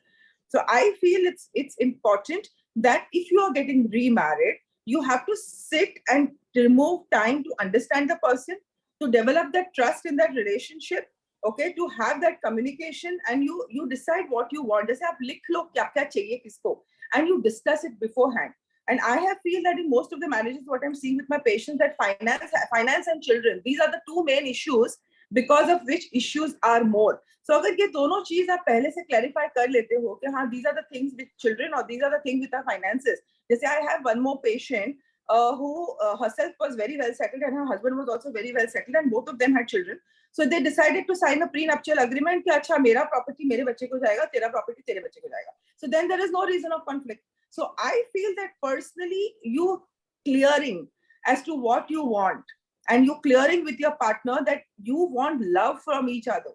So I feel it's important that if you are getting remarried, you have to sit and remove time to understand the person, to develop that trust in that relationship, okay, to have that communication, and you decide what you want. जैसे आप लिख लो क्या क्या चाहिए किसको, and you discuss it beforehand. And I have feel that in most of the marriages, what I'm seeing with my patients, that finance and children, these are the 2 main issues because of which issues are more. So अगर ये दोनों चीज आप पहले से clarify कर लेते हो कि हाँ, these are the things with children or these are the things with our finances. जैसे I have one more patient who herself was very well settled and her husband was also very well settled, and both of them had children. So they decided to sign a prenuptial agreement कि अच्छा मेरा property मेरे बच्चे को जाएगा, तेरा property तेरे बच्चे को जाएगा. So then there is no reason of conflict. So I feel that personally, you clearing as to what you want, and you clearing with your partner that you want love from each other,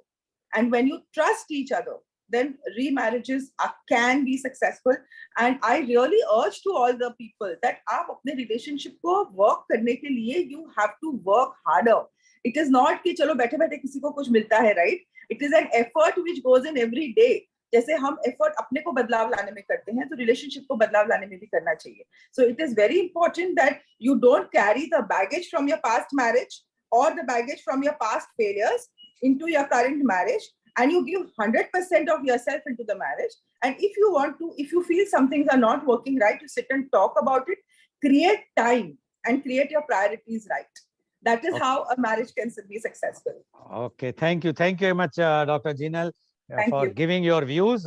and when you trust each other, then remarriages can be successful. And I really urge to all the people that आप अपने relationship को work करने के लिए you have to work harder. It is not कि चलो बैठे बैठे किसी को कुछ मिलता है, right? It is an effort which goes in every day. जैसे हम एफर्ट अपने को बदलाव लाने में करते हैं, तो रिलेशनशिप को बदलाव लाने में भी करना चाहिए. So it is very important that you don't carry the baggage from your past marriage और the baggage from your past failures into your current marriage, and you give 100% of yourself into the marriage. And if you feel some things are not working right, you sit and talk about it, create time and create your priorities right. That is how a marriage can be successful. Okay, thank you very much, Dr. Jinal, for giving your views.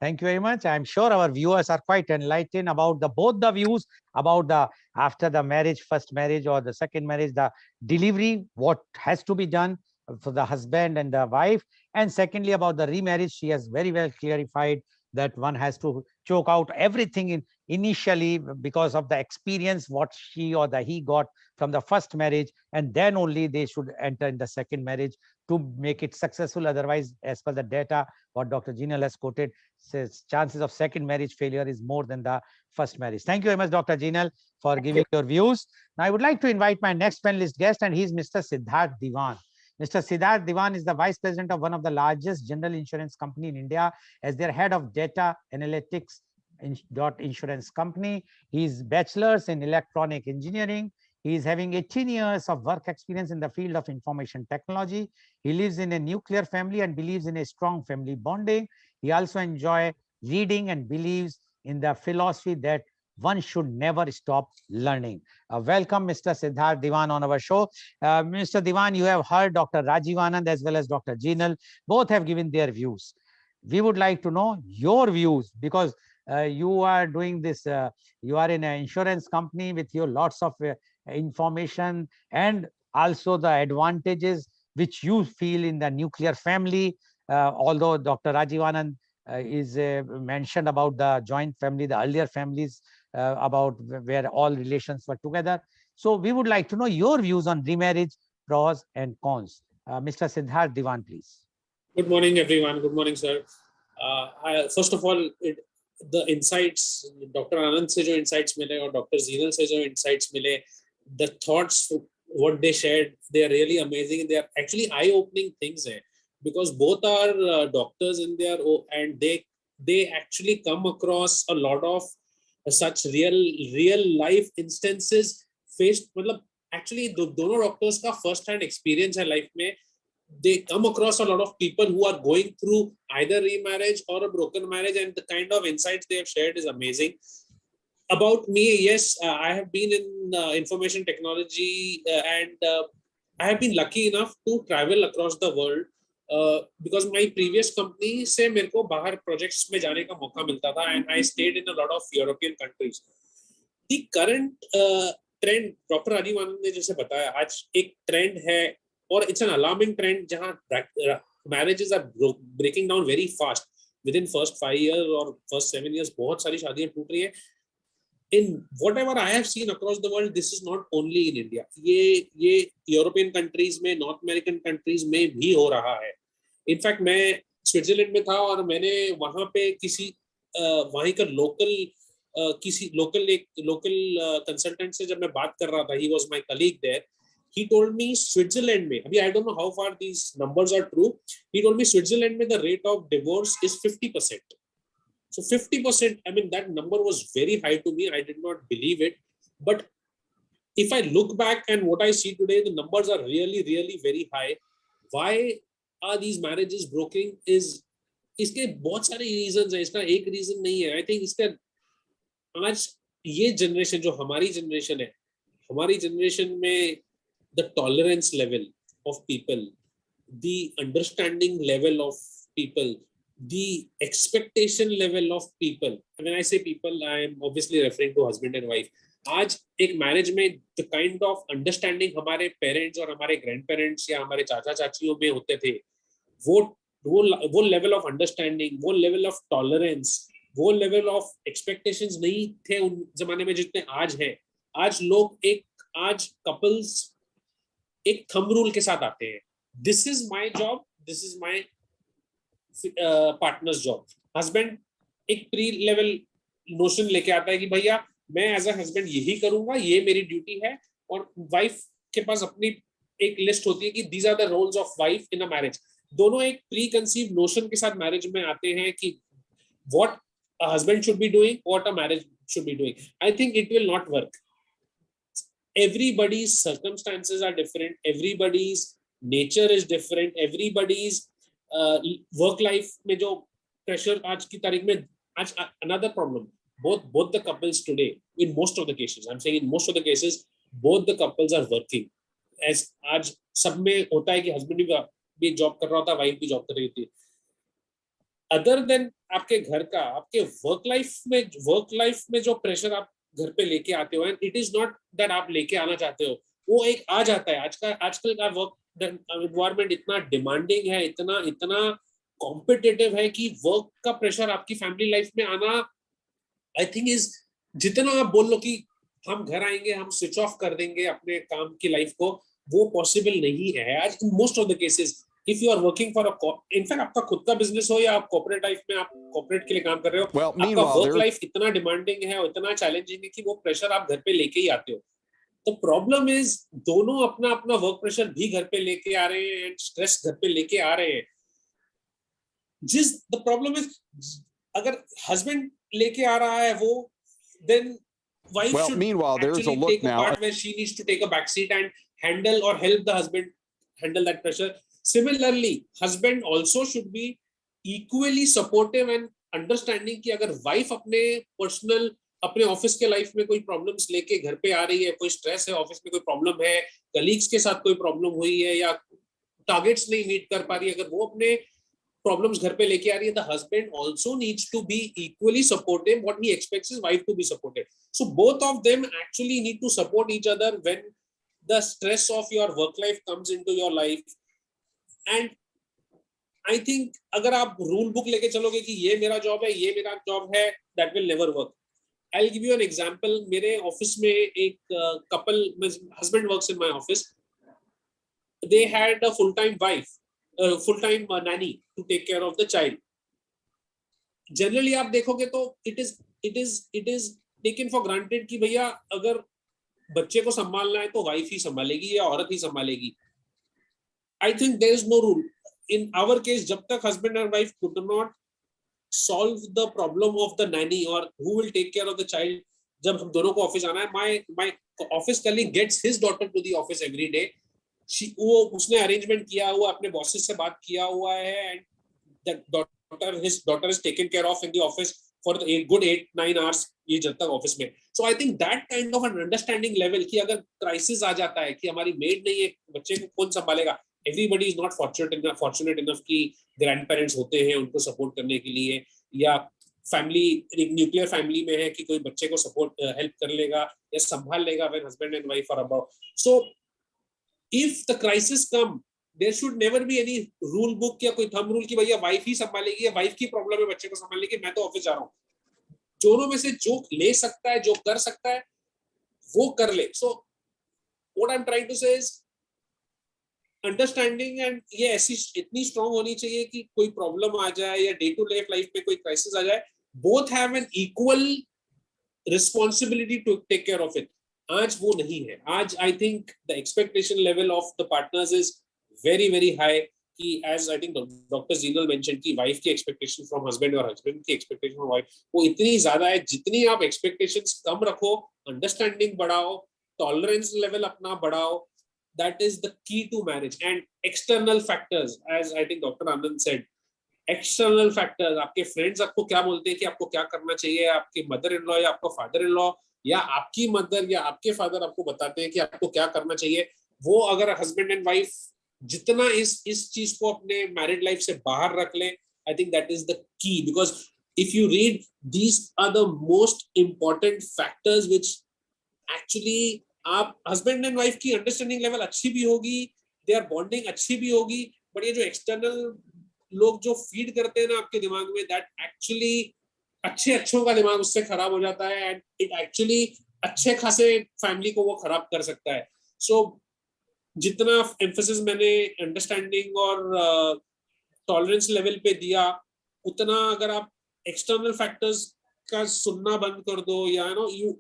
Thank you very much. I'm sure our viewers are quite enlightened about both the views about the after the marriage, first marriage or the second marriage, the delivery, what has to be done, for the husband and the wife. And secondly, about the remarriage, she has very well clarified that one has to choke out everything initially because of the experience what she or he got from the first marriage, and then only they should enter in the second marriage to make it successful. Otherwise, as per the data what Dr. Jinal has quoted, says chances of second marriage failure is more than the first marriage. Thank you very much, Dr. Jinal, for giving your views. Now I would like to invite my next panelist guest, and he is Mr. Siddharth Diwan. Mr. Siddharth Diwan is the vice president of one of the largest general insurance company in India as their head of data analytics insurance company. He is bachelor's in electronic engineering. He is having 18 years of work experience in the field of information technology. He lives in a nuclear family and believes in a strong family bonding. He also enjoys reading and believes in the philosophy that one should never stop learning. Welcome, Mr. Siddharth Diwan, on our show. Mr. Diwan, you have heard Dr. Rajiv Anand as well as Dr. Jinal. Both have given their views. We would like to know your views, because you are doing this, you are in an insurance company with your lots of information, and also the advantages which you feel in the nuclear family. Although Dr. Rajiv Anand is mentioned about the joint family, the earlier families, about where all relations were together. So we would like to know your views on remarriage, pros and cons. Mr. Siddharth Diwan, please. Good morning, everyone. Good morning, sir. First of all, the insights, Dr. Anand se jo insights mile or Dr. Jinal se jo insights mile, the thoughts, what they shared, they are really amazing. They are actually eye-opening things, because both are doctors in their and they actually come across a lot of such real life instances faced. मतलब actually दोनों doctors का first hand experience है life में. They come across a lot of people who are going through either remarriage or a broken marriage, and the kind of insights they have shared is amazing. About me, yes, I have been in information technology, and I have been lucky enough to travel across the world, because my previous company से मेरे को बाहर projects में जाने का मौका मिलता था, and I stayed in a lot of European countries. The current trend, Dr. Rajiv Anand ने जैसे बताया, आज एक trend है, और it's an alarming trend जहाँ marriages are breaking down very fast. Within first 5 years or first 7 years, बहुत सारी शादियां टूट रही हैं. In whatever I have seen across the world, this is not only in India. ये European countries में, North American countries में भी हो रहा है. In fact, मैं स्विट्जरलैंड में था और मैंने वहाँ पे किसी वहीं का लोकल कंसल्टेंट से जब मैं बात कर रहा था, he was my colleague there. He told me Switzerland में, अभी I don't know how far these numbers are true. He told me Switzerland में the rate of divorce is 50%. So 50%, I mean, that number was very high to me. I did not believe it. But if I look back and what I see today, the numbers are really very high. Why are these marriages broken? इसके बहुत सारे reasons हैं. इसका एक reason नहीं है. I think इसका आज ये generation जो हमारी generation है, हमारी generation में the tolerance level of people, the understanding level of people, the expectation level of people. When I say people, I am obviously referring to husband and wife. आज एक marriage में the kind of understanding हमारे parents और हमारे grandparents या हमारे चाचा चाचियों में होते थे, वो level of understanding, वो level of tolerance, वो level of expectations नहीं थे उन जमाने में जितने आज हैं. आज लोग आज couples एक thumb rule के साथ आते हैं. This is my job, this is my partner's job. Husband एक pre-level notion लेके आता है कि भैया मैं as a husband यही करूंगा, ये मेरी duty है, और wife के पास अपनी एक list होती है कि these are the roles of wife in a marriage. दोनों एक preconceived notion के साथ marriage में आते हैं कि what a husband should be doing, what a marriage should be doing. I think it will not work. Everybody's circumstances are different, everybody's nature is different, everybody's work life में जो pressure आज की तारीख में, आज another problem, both the couples today, in most of the cases, I'm saying in most of the cases, both the couples are working. As आज सब में होता है कि husband भी job कर रहा होता है, wife भी job कर रही होती है. Other than आपके घर का, आपके work life में जो pressure आप घर पे लेके आते हो, and it is not that आप लेके आना चाहते हो, वो एक आ जाता है. आजकल का एनवायरनमेंट इतना डिमांडिंग है, इतना इतना कॉम्पिटिटिव है कि वर्क का प्रेशर आपकी फैमिली लाइफ में आना, आई थिंक इज, जितना आप बोल लो कि हम घर आएंगे, हम स्विच ऑफ कर देंगे अपने काम की लाइफ को, वो पॉसिबल नहीं है आज in most of the cases. If you are working for a, in fact आपका खुद का बिजनेस हो या आप कॉर्पोरेट लाइफ में आप कॉर्पोरेट के लिए काम कर रहे हो, आपका वर्क लाइफ इतना डिमांडिंग है और इतना चैलेंजिंग है कि वो प्रेशर आप घर पे लेके ही आते हो। तो प्रॉब्लम इज दोनों अपना अपना वर्क प्रेशर भी घर पे लेके आ रहे हैं एंड स्ट्रेस घर पे लेके आ रहे हैं। जिस द प्रॉब्लम इज, अगर हस्बैंड लेके आ रहा है वो, then wife should actually take a part where she needs to take a back seat and handle or help the husband handle that pressure. Similarly, husband also should be equally supportive and understanding कि अगर wife अपने personal, अपने office के life में कोई problems लेके घर पे आ रही है, कोई स्ट्रेस है ऑफिस में, कोई प्रॉब्लम है, कलीग्स के साथ कोई प्रॉब्लम हुई है या टारगेट्स नहीं मीट कर पा रही है, अगर वो अपने प्रॉब्लम्स घर पे लेके आ रही है, the husband also needs to be equally supportive. What he expects his wife to be supported. So both of them actually need to support each other when the stress of your work life comes into your life. And I think अगर आप rule book लेके चलोगे कि ये मेरा job है, ये मेरा जॉब है, that will never work. I'll give you an example. मेरे ऑफिस में एक couple, husband works in my office. They had a full-time wife, full-time nanny to take care of the child. Generally आप देखोगे तो it is taken for granted कि भैया अगर बच्चे को संभालना है तो वाइफ ही संभालेगी या औरत ही संभालेगी. I think there is no rule. In our case, जब तक husband and wife could not solve the problem of the nanny or who will take care of the child, जब हम दोनों को ऑफिस आना है, my office colleague gets his daughter to the office every day. वो उसने arrangement किया हुआ, अपने बॉसेस से बात किया हुआ है, and that his daughter is taken care of in the office for a good 8-9 hours ये जब तक ऑफिस में. So I think that kind of an understanding level कि अगर क्राइसिस आ जाता है कि हमारी मेड नहीं है, बच्चे को कौन संभालेगा, everybody is not fortunate enough कि ग्रैंड पेरेंट्स होते हैं उनको सपोर्ट करने के लिए, या फैमिली एक न्यूक्लियर फैमिली में है कि कोई बच्चे को सपोर्ट हेल्प कर लेगा या संभाल लेगा when husband and wife are above. So if the crisis come, there should never be any rule book या कोई थंब रूल कि भैया वाइफ ही संभालेगी या वाइफ की प्रॉब्लम है बच्चे को संभालने की, मैं तो ऑफिस जा रहा हूँ. दोनों में से जो ले सकता है, जो कर सकता है, वो कर ले. So what I'm trying to say is understanding, and ये ऐसी इतनी स्ट्रांग होनी चाहिए कि कोई प्रॉब्लम आ जाए या डे टू डे लाइफ में कोई क्राइसिस आ जाए, both have an equal responsibility to take care of it. आज वो नहीं है. आज I think the expectation level of the partners is very very high कि as I think doctor Jinal mention की वाइफ की एक्सपेक्टेशन फ्रॉम हस्बैंड और husband की एक्सपेक्टेशन फ्रॉम वाइफ वो इतनी ज्यादा है. जितनी आप एक्सपेक्टेशंस कम रखो, अंडरस्टैंडिंग बढ़ाओ, टॉलरेंस लेवल अपना बढ़ाओ, that is the key to marriage. And external factors, as I think Dr. Anand said, external factors, आपके फ्रेंड्स आपको क्या बोलते हैं कि आपको क्या करना चाहिए, आपके मदर इन लॉ या आपका फादर इन लॉ या आपकी मदर या आपके फादर आपको बताते हैं कि आपको क्या करना चाहिए, वो अगर हस्बैंड एंड वाइफ जितना इस चीज को अपने मैरिड लाइफ से बाहर रख ले, I think that is the key. Because if you read, these are the most important factors which actually, आप हस्बैंड एंड वाइफ की अंडरस्टैंडिंग लेवल अच्छी भी होगी, देयर बॉन्डिंग अच्छी भी होगी, बट ये जो एक्सटर्नल लोग जो फीड करते हैं ना आपके दिमाग में, दैट एक्चुअली अच्छों का दिमाग उससे खराब हो जाता है एंड इट एक्चुअली अच्छे खासे फैमिली को वो खराब कर सकता है. सो जितना एम्फेसिस मैंने अंडरस्टैंडिंग और टॉलरेंस लेवल पे दिया, उतना अगर आप एक्सटर्नल फैक्टर्स का सुनना बंद कर दो, या you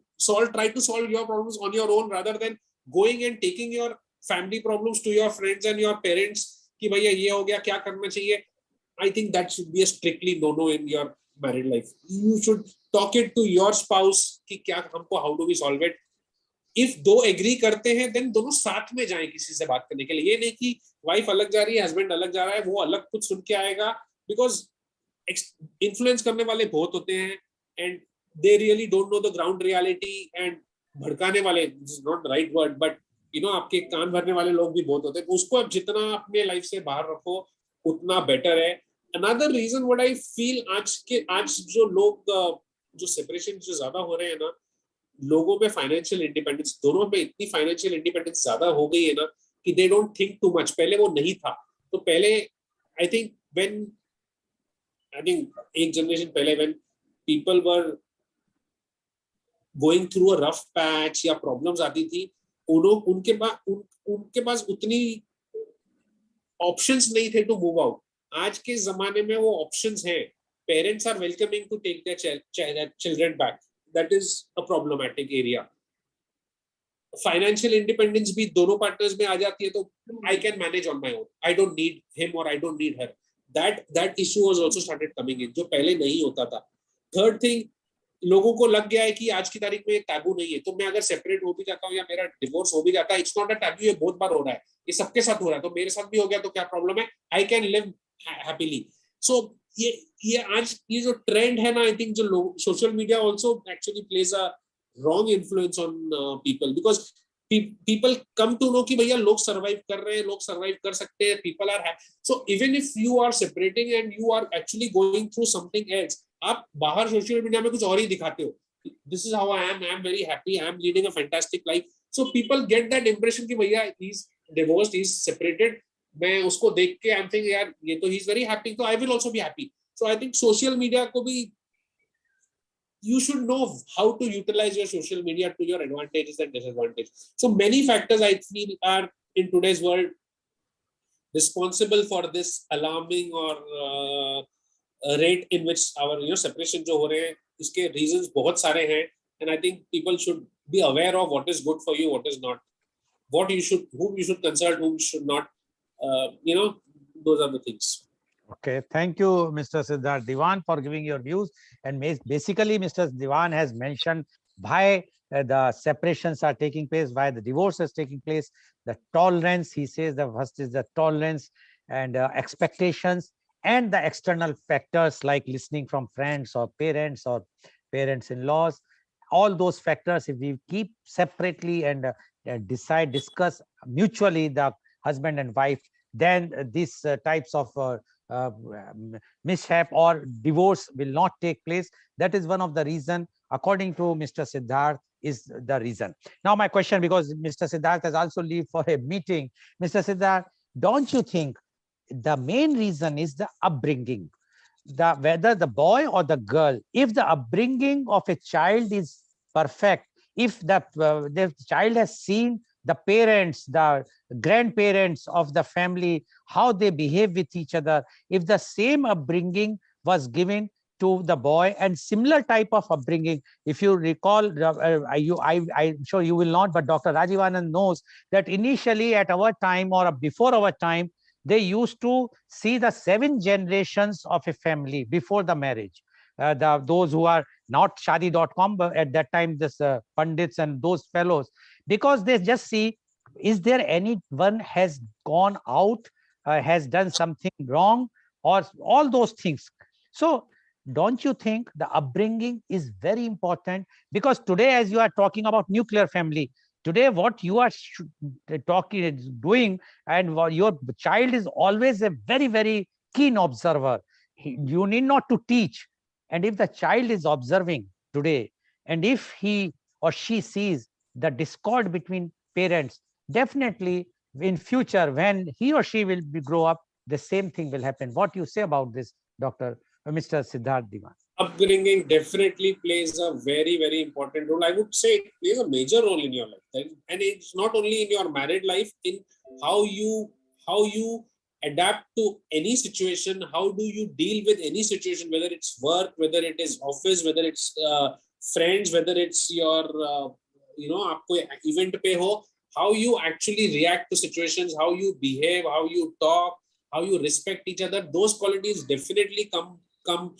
try to solve your problems on your own rather than going and taking your family problems to your friends and your parents कि भैया ये हो गया, क्या करना चाहिए. I think that should be a strictly no in your married life. You should talk it to your spouse कि क्या हमको, how do we solve it. If दो एग्री करते हैं then दोनों साथ में जाएं किसी से बात करने के लिए. ये नहीं कि वाइफ अलग जा रही है, हस्बैंड अलग जा रहा है, वो अलग कुछ सुन के आएगा, बिकॉज इन्फ्लुएंस करने वाले बहुत होते हैं and they really don't know the ground reality. And भड़काने वाले, this is not the right word, but आपके कान भरने वाले लोग भी बहुत होते हैं. उसको आप जितना अपने लाइफ से बाहर रखो उतना बेटर है. Another reason what I feel, आज जो लोग जो सेपरेशन जो ज्यादा हो रहे हैं ना, लोगों में फाइनेंशियल इंडिपेंडेंस, दोनों में इतनी फाइनेंशियल इंडिपेंडेंस ज्यादा हो गई है ना कि they don't think too much. पहले वो नहीं था. तो पहले I think एक generation पहले when people were going through a rough patch या problems आती थी, उनके पास उतनी options नहीं थे to move out. आज के जमाने में वो options हैं. Parents are welcoming to take their children back. That is a problematic area. Financial independence भी दोनों partners में आ जाती है, तो I can manage on my own. I don't need him or I don't need her. That issue was also started coming in, जो पहले नहीं होता था. Third thing, लोगों को लग गया है कि आज की तारीख में एक टैबू नहीं है, तो मैं अगर सेपरेट हो भी जाता हूँ या मेरा डिवोर्स हो भी जाता है, इट्स नॉट अ टैबू. ये बहुत बार हो रहा है, ये सबके साथ हो रहा है, तो मेरे साथ भी हो गया तो क्या प्रॉब्लम है? I can live happily. So ये आज ये जो ट्रेंड है ना, आई थिंक जो लोग social media also actually plays a wrong influence on people, because people come to know कि भैया लोग सर्वाइव कर रहे हैं, लोग सर्वाइव कर सकते हैं, people are happy. So even if you are separating and you are actually going through something else, आप बाहर सोशल मीडिया में कुछ और ही दिखाते हो. This is how I am very happy, I am leading a fantastic life. So people get that impression कि भैया he's divorced, he's separated. मैं उसको देख के I'm thinking यार ये तो he's very happy, so I will also be happy. So I think social media को भी you should know how to utilize your social media to your advantages and disadvantages. So many factors I feel are in today's world responsible for this alarming or rate in which our separation जो हो रहे हैं, इसके reasons बहुत सारे हैं, and I think people should be aware of what is good for you, what is not, whom you should consult, whom should not. Those are the things. Okay, thank you, Mr. Siddharth Diwan, for giving your views. And basically, Mr. Diwan has mentioned why the separations are taking place, why the divorce is taking place, the tolerance. He says the first is the tolerance and expectations, and the external factors like listening from friends or parents-in-laws. All those factors, if we keep separately and discuss mutually, the husband and wife, then these types of mishap or divorce will not take place. That is one of the reason, according to Mr. Siddharth, is the reason. Now my question, because Mr. Siddharth has also leave for a meeting. Mr. Siddharth, don't you think the main reason is the upbringing? Whether the boy or the girl, if the upbringing of a child is perfect, if the child has seen the parents, the grandparents of the family, how they behave with each other, if the same upbringing was given to the boy and similar type of upbringing, if you recall, I'm sure you will not, but Dr. Rajiv Anand knows that initially at our time or before our time, they used to see the 7 generations of a family before the marriage. Those who are not shadi.com, but at that time, this pundits and those fellows, because they just see, is there anyone has gone out, has done something wrong, or all those things. So don't you think the upbringing is very important? Because today, as you are talking about nuclear family, today what you are doing, and your child is always a very, very keen observer. You need not to teach. And if the child is observing today, and if he or she sees the discord between parents, definitely in future, when he or she will grow up, the same thing will happen. What do you say about this, Mr. Siddharth Diwan? Upbringing definitely plays a very, very important role. I would say it plays a major role in your life, and it's not only in your married life, in how you adapt to any situation, how do you deal with any situation, whether it's work, whether it is office, whether it's friends, whether it's your आपको event पे हो, how you actually react to situations, how you behave, how you talk, how you respect each other. Those qualities definitely come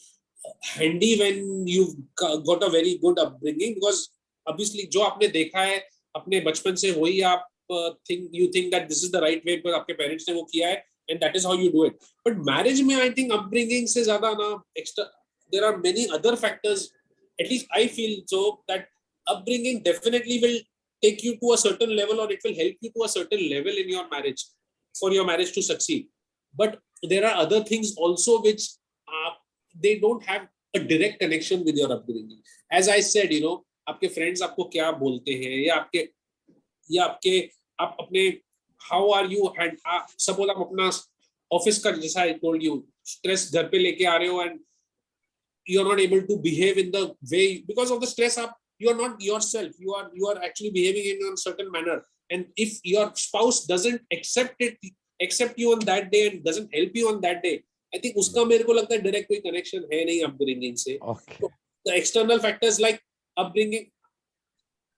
handy when you've got a very good upbringing, because obviously जो आपने देखा है अपने बचपन से वही आप you think that this is the right way because आपके parents ने वो किया है, and that is how you do it. But marriage में I think upbringing से ज़्यादा ना extra, there are many other factors. At least I feel so that upbringing definitely will take you to a certain level, or it will help you to a certain level in your marriage for your marriage to succeed. But there are other things also which they don't have a direct connection with your upbringing. As I said, आपके friends आपको क्या बोलते हैं, या आप अपने how are you, and suppose आप अपना ऑफिस का, जैसा I told you, stress घर पे लेके आ रहे हो and you are not able to behave in the way because of the stress up, you are not yourself, you are actually behaving in a certain manner, and if your spouse doesn't accept you on that day and doesn't help you on that day, I think उसका मेरे को लगता है direct कोई connection है नहीं upbringing से. Okay. The external factors like upbringing,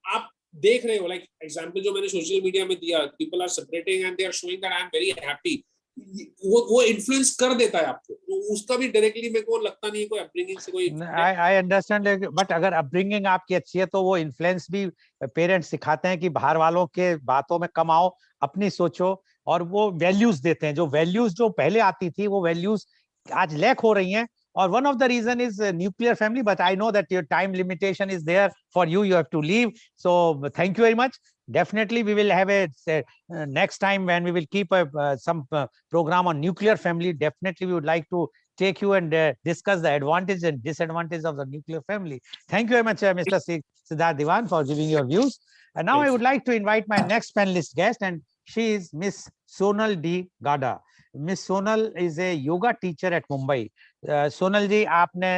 आप देख रहे हो, like example जो मैंने सोशल मीडिया में दिया, people are separating and they are showing that I am very happy, वो इन्फ्लुएंस कर देता है आपको, उसका भी डायरेक्टली मेरे को लगता नहीं है कोई अपब्रिंगिंग से कोई. आई अंडरस्टैंड, बट अगर अपब्रिंगिंग आपकी अच्छी है तो वो इन्फ्लुएंस भी पेरेंट्स सिखाते हैं कि बाहर वालों के बातों में कम आओ, अपनी सोचो, और वो वैल्यूज देते हैं, जो वैल्यूज जो पहले आती थी वो वैल्यूज आज लैक हो रही हैं. और one of the reason is nuclear family, but I know that your time limitation is there for you, you have to leave, so thank you very much. Definitely we will have a next time when we will keep some program on nuclear family. Definitely we would like to take you and discuss the advantage and disadvantage of the nuclear family. Thank you very much, Mr. Siddharth Diwan, for giving your views. And now I would like to invite my next panelist guest, and she is Miss Sonal D. Gada. Miss Sonal is a yoga teacher at Mumbai. Sonal ji, आपने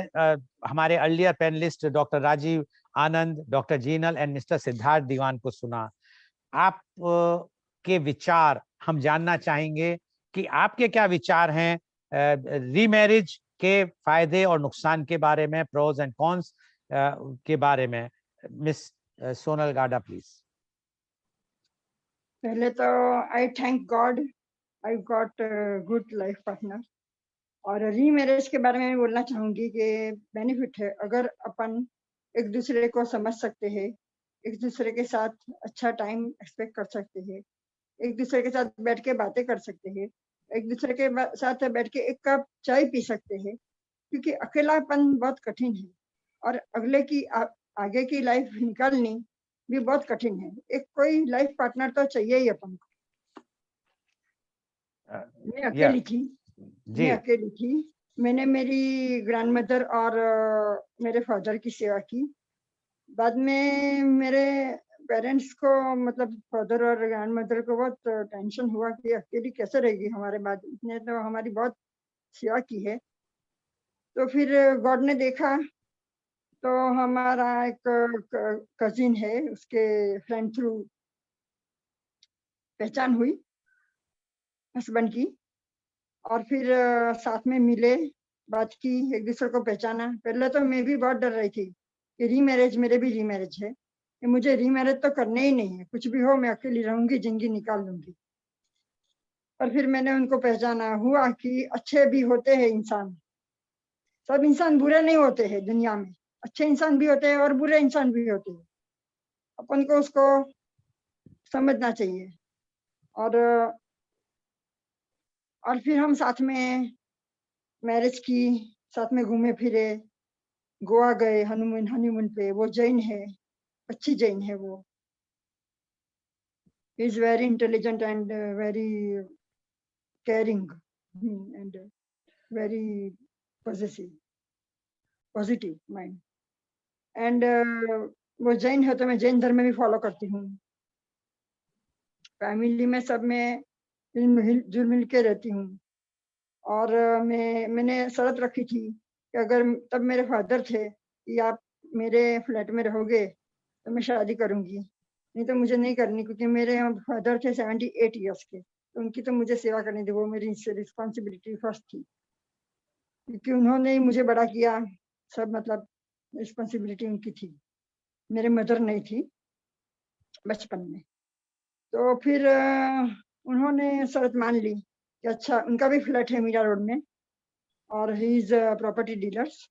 हमारे earlier panelist doctor Rajiv Anand, doctor Jinal and mister Siddharth Diwan को सुना. आप के विचार हम जानना चाहेंगे कि आपके क्या विचार हैं रीमैरिज के फायदे और नुकसान के बारे में, प्रोज एंड कॉन्स के बारे में. मिस सोनल गाडा प्लीज. पहले तो आई thank God I got good life partner. और रीमैरिज के बारे में बोलना चाहूंगी कि बेनिफिट है अगर अपन एक दूसरे को समझ सकते हैं, एक दूसरे के साथ अच्छा टाइम एक्सपेक्ट कर सकते हैं, एक दूसरे के साथ बैठ के बातें कर सकते हैं, एक दूसरे के साथ बैठ के एक कप चाय पी सकते हैं, क्योंकि अकेलापन बहुत कठिन है और अगले की आगे की लाइफ निकालनी भी बहुत कठिन है. एक कोई लाइफ पार्टनर तो चाहिए ही अपन को. मैं अकेली थी, मैं अकेली थी. मैंने मेरी ग्रैंडमदर और मेरे फादर की सेवा की. बाद में मेरे पेरेंट्स को, मतलब फादर और ग्रैंडमदर को बहुत टेंशन हुआ कि अकेली कैसे रहेगी हमारे बाद, इसने तो हमारी बहुत सेवा की है. तो फिर गॉड ने देखा तो हमारा एक कजिन है, उसके फ्रेंड थ्रू पहचान हुई हस्बैंड की, और फिर साथ में मिले, बात की, एक दूसरे को पहचाना. पहले तो मैं भी बहुत डर रही थी कि रीमैरिज, मेरे भी रीमैरिज है, कि मुझे रीमैरिज तो करने ही नहीं है, कुछ भी हो मैं अकेली रहूंगी, जिंदगी निकाल लूंगी. और फिर मैंने उनको पहचाना, हुआ कि अच्छे भी होते हैं इंसान, सब इंसान बुरे नहीं होते हैं दुनिया में, अच्छे इंसान भी होते हैं और बुरे इंसान भी होते हैं. अपन को उसको समझना चाहिए. और फिर हम साथ में मैरिज की, साथ में घूमे फिरे, गोवा गए हनीमून पे. वो जैन है, अच्छी जैन है. वो is very intelligent and very caring and very positive mind. And वो जैन है तो मैं जैन धर्म में भी फॉलो करती हूँ. फैमिली में सब में जुल मिल के रहती हूँ. और मैंने शर्त रखी थी कि अगर तब मेरे फादर थे कि आप मेरे फ्लैट में रहोगे तो मैं शादी करूँगी, नहीं तो मुझे नहीं करनी, क्योंकि मेरे फादर थे 78 ईयर्स के, तो उनकी तो मुझे सेवा करनी थी, वो मेरी रिस्पॉन्सिबिलिटी फर्स्ट थी, क्योंकि उन्होंने ही मुझे बड़ा किया. सब मतलब रिस्पॉन्सिबिलिटी उनकी थी, मेरे मदर नहीं थी बचपन में. तो फिर उन्होंने शर्त मान ली कि अच्छा, उनका भी फ्लैट है मीरा रोड में और ही इज प्रॉपर्टी डीलर्स.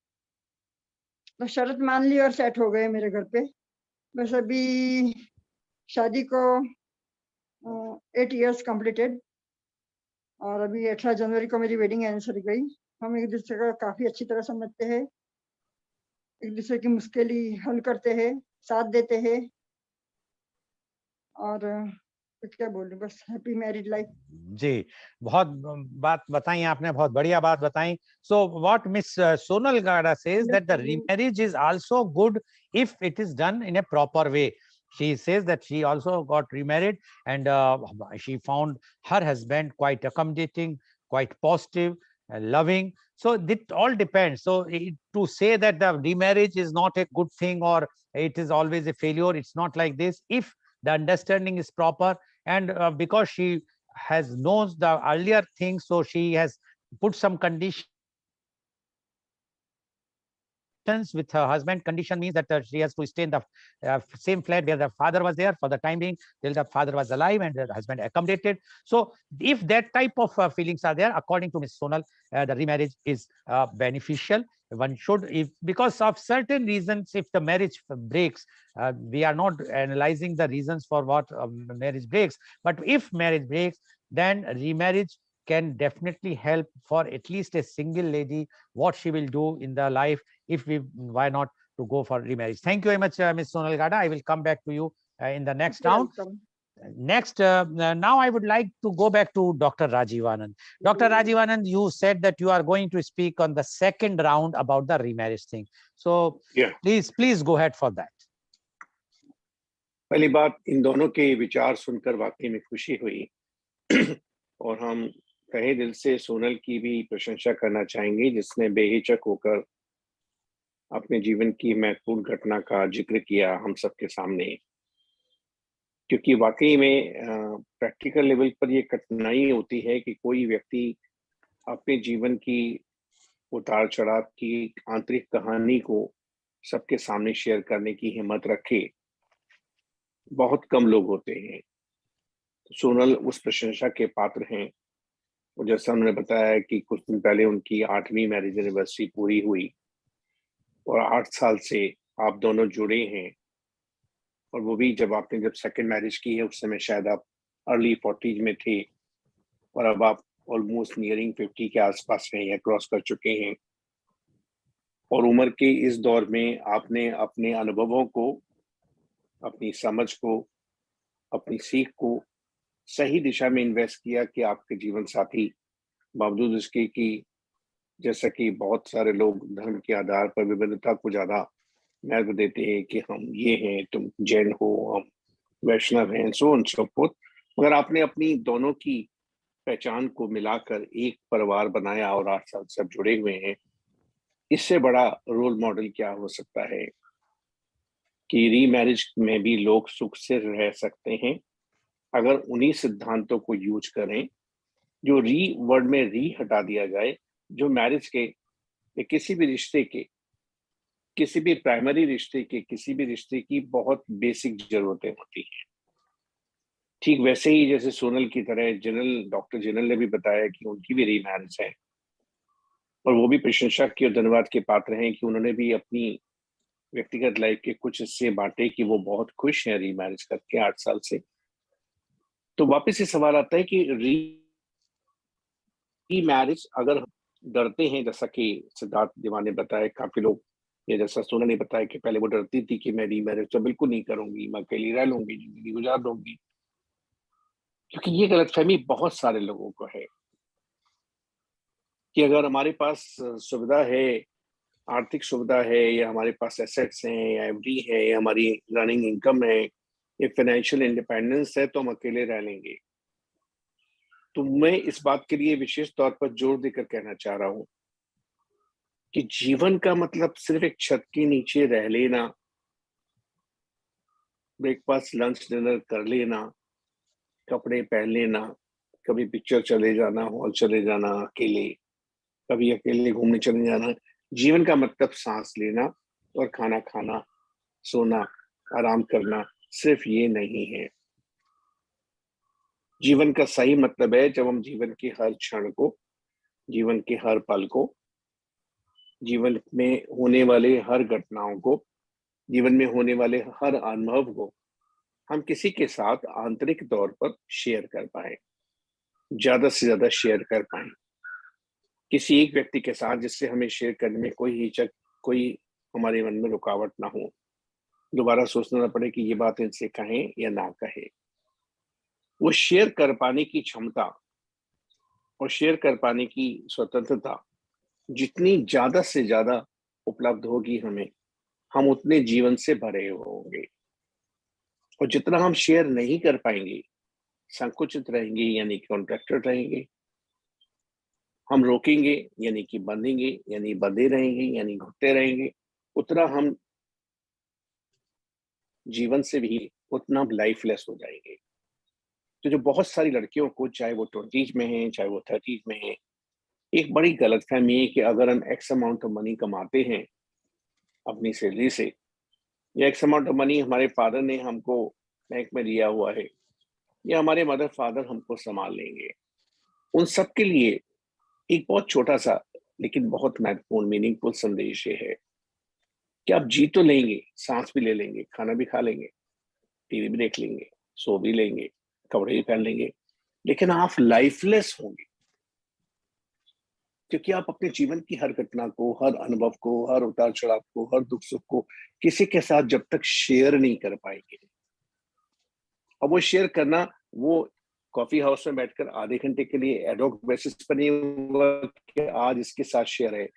तो शर्त मान ली और सेट हो गए मेरे घर पे. बस अभी शादी को 8 इयर्स कंप्लीटेड, और अभी 18 जनवरी को मेरी वेडिंग एनिवर्सरी गई. हम एक दूसरे को काफी अच्छी तरह समझते हैं, एक दूसरे की मुश्किलें हल करते हैं, साथ देते हैं. और कुछ क्या बोलूं, बस हैप्पी मैरिड लाइफ. जी, बहुत बात बताई आपने, बहुत बढ़िया बात बताई. सो व्हाट मिस सोनल गाडा says that the remarriage is also good if it is done in A proper way. She says that she also got remarried, and she found her husband quite accommodating, quite positive, loving. So it all depends. So to say that the remarriage is not a good thing or it is always a failure, it's not like this. If the understanding is proper, and because she has knows the earlier things, so she has put some conditions with her husband. Condition means that she has to stay in the same flat where the father was there for the time being till the father was alive and the husband accommodated. So if that type of feelings are there, according to Ms. Sonal, the remarriage is beneficial. One should, if because of certain reasons, if the marriage breaks, we are not analyzing the reasons for what marriage breaks, but if marriage breaks, then remarriage can definitely help for at least a single lady, what she will do in the life, if we, why not to go for remarriage. Thank you very much, Ms. Sonal Gada. I will come back to you in the next round. Welcome. Next, now I would like to go back to Dr. Rajiv Anand. Dr. Rajiv Anand, you said that you are going to speak on the second round about the remarriage thing. So Yeah. please go ahead for that. पहली बात, इन दोनों के विचार सुनकर वाकई में खुशी हुई और हम तहे दिल से सोनल की भी प्रशंसा करना चाहेंगे, जिसने बेहिचक होकर अपने जीवन की महत्वपूर्ण घटना का जिक्र किया हम सबके सामने, क्योंकि वाकई में प्रैक्टिकल लेवल पर ये कठिनाई होती है कि कोई व्यक्ति अपने जीवन की उतार चढ़ाव की आंतरिक कहानी को सबके सामने शेयर करने की हिम्मत रखे। बहुत कम लोग होते हैं। सोनल उस प्रशंसा के पात्र हैं, और जैसा उन्होंने बताया कि कुछ दिन पहले उनकी 8वीं मैरिज एनिवर्सरी पूरी हुई और 8 साल से आप दोनों जुड़े हैं, और वो भी जब आपने जब सेकंड मैरिज की है उस समय शायद आप अर्ली 40s में थे, और अब आप ऑलमोस्ट नियरिंग 50 के आसपास हैं या क्रॉस कर चुके हैं। और उम्र के इस दौर में आपने अपने अनुभवों को, अपनी समझ को, अपनी सीख को सही दिशा में इन्वेस्ट किया कि आपके जीवन साथी, बावजूद इसके कि जैसा कि बहुत सारे लोग धर्म के आधार पर विभिन्नता को ज्यादा महत्व देते हैं कि हम ये हैं, तुम जैन हो, हम वैष्णव हैं, सो ऑन सो फोर्थ, मगर आपने अपनी दोनों की पहचान को मिलाकर एक परिवार बनाया और 8 साल से अब जुड़े हुए हैं। इससे बड़ा रोल मॉडल क्या हो सकता है कि रीमैरिज में भी लोग सुख से रह सकते हैं अगर उन्हीं सिद्धांतों को यूज करें जो री वर्ड में री हटा दिया जाए, जो मैरिज के या किसी भी रिश्ते के, किसी भी प्राइमरी रिश्ते के, किसी भी रिश्ते की बहुत बेसिक जरूरतें होती हैं। ठीक वैसे ही जैसे सोनल की तरह डॉक्टर जिनल ने भी बताया कि उनकी भी रीमैरिज है, और वो भी प्रशंसा की और धन्यवाद के पात्र हैं कि उन्होंने भी अपनी व्यक्तिगत लाइफ के कुछ हिस्से बांटे कि वो बहुत खुश हैं रीमैरिज करके 8 साल से। तो वापस ये सवाल आता है कि रीमैरिज अगर डरते हैं, जैसा कि सिद्धार्थ दीवान ने बताया, काफी लोग, या जैसा सोनल ने बताया कि पहले वो डरती थी कि मैं रीमैरिज तो बिल्कुल नहीं करूंगी, मैं अकेली रह लूंगी, जिंदगी गुजार लूंगी, क्योंकि ये गलतफहमी बहुत सारे लोगों को है कि अगर हमारे पास सुविधा है, आर्थिक सुविधा है, या हमारे पास एसेट्स हैं, या एफडी है, या हमारी रनिंग इनकम है, या फाइनेंशियल इंडिपेंडेंस है, तो हम अकेले रह लेंगे। तो मैं इस बात के लिए विशेष तौर पर जोर देकर कहना चाह रहा हूं कि जीवन का मतलब सिर्फ एक छत के नीचे रह लेना, ब्रेकफास्ट लंच डिनर कर लेना, कपड़े पहन लेना, कभी पिक्चर चले जाना, हॉल चले जाना अकेले, कभी अकेले घूमने चले जाना। जीवन का मतलब सांस लेना और खाना खाना, सोना, आराम करना, सिर्फ ये नहीं है। जीवन का सही मतलब है जब हम जीवन के हर क्षण को, जीवन के हर पल को, जीवन में होने वाले हर घटनाओं को, जीवन में होने वाले हर अनुभव को हम किसी के साथ आंतरिक तौर पर शेयर कर पाए, ज्यादा से ज्यादा शेयर कर पाए, किसी एक व्यक्ति के साथ जिससे हमें शेयर करने में कोई हिचक, कोई हमारे मन में रुकावट ना हो, दोबारा सोचना ना पड़े कि ये बात इनसे कहें या ना कहे। वो शेयर कर पाने की क्षमता और शेयर कर पाने की स्वतंत्रता जितनी ज्यादा से ज्यादा उपलब्ध होगी हमें, हम उतने जीवन से भरे होंगे। और जितना हम शेयर नहीं कर पाएंगे, संकुचित रहेंगे यानी कॉन्ट्रैक्टेड रहेंगे, हम रोकेंगे यानी कि बंधेंगे यानी बंधे रहेंगे यानी घुटते रहेंगे, उतना हम जीवन से भी उतना लाइफलेस हो जाएंगे। तो जो बहुत सारी लड़कियों को, चाहे वो 20s में हैं चाहे वो 30s में हैं, एक बड़ी गलतफहमी है कि अगर हम एक्स अमाउंट ऑफ मनी कमाते हैं अपनी सैलरी से, या एक्स अमाउंट ऑफ मनी हमारे फादर ने हमको बैंक में दिया हुआ है, या हमारे मदर फादर हमको संभाल लेंगे, उन सब के लिए एक बहुत छोटा सा लेकिन बहुत महत्वपूर्ण मीनिंगफुल संदेश ये है कि आप जी तो लेंगे, सांस भी ले लेंगे, खाना भी खा लेंगे, टीवी भी देख लेंगे, सो भी लेंगे, कपड़े भी पहन लेंगे, लेकिन आप लाइफलेस होंगे, क्योंकि आप अपने जीवन की हर घटना को, हर अनुभव को, हर उतार चढ़ाव को, हर दुख सुख को किसी के साथ जब तक शेयर नहीं कर पाएंगे। और वो शेयर करना, वो कॉफी हाउस में बैठकर आधे घंटे के लिए एडॉक बेसिस पर नहीं हुआ कि आज इसके साथ शेयर है,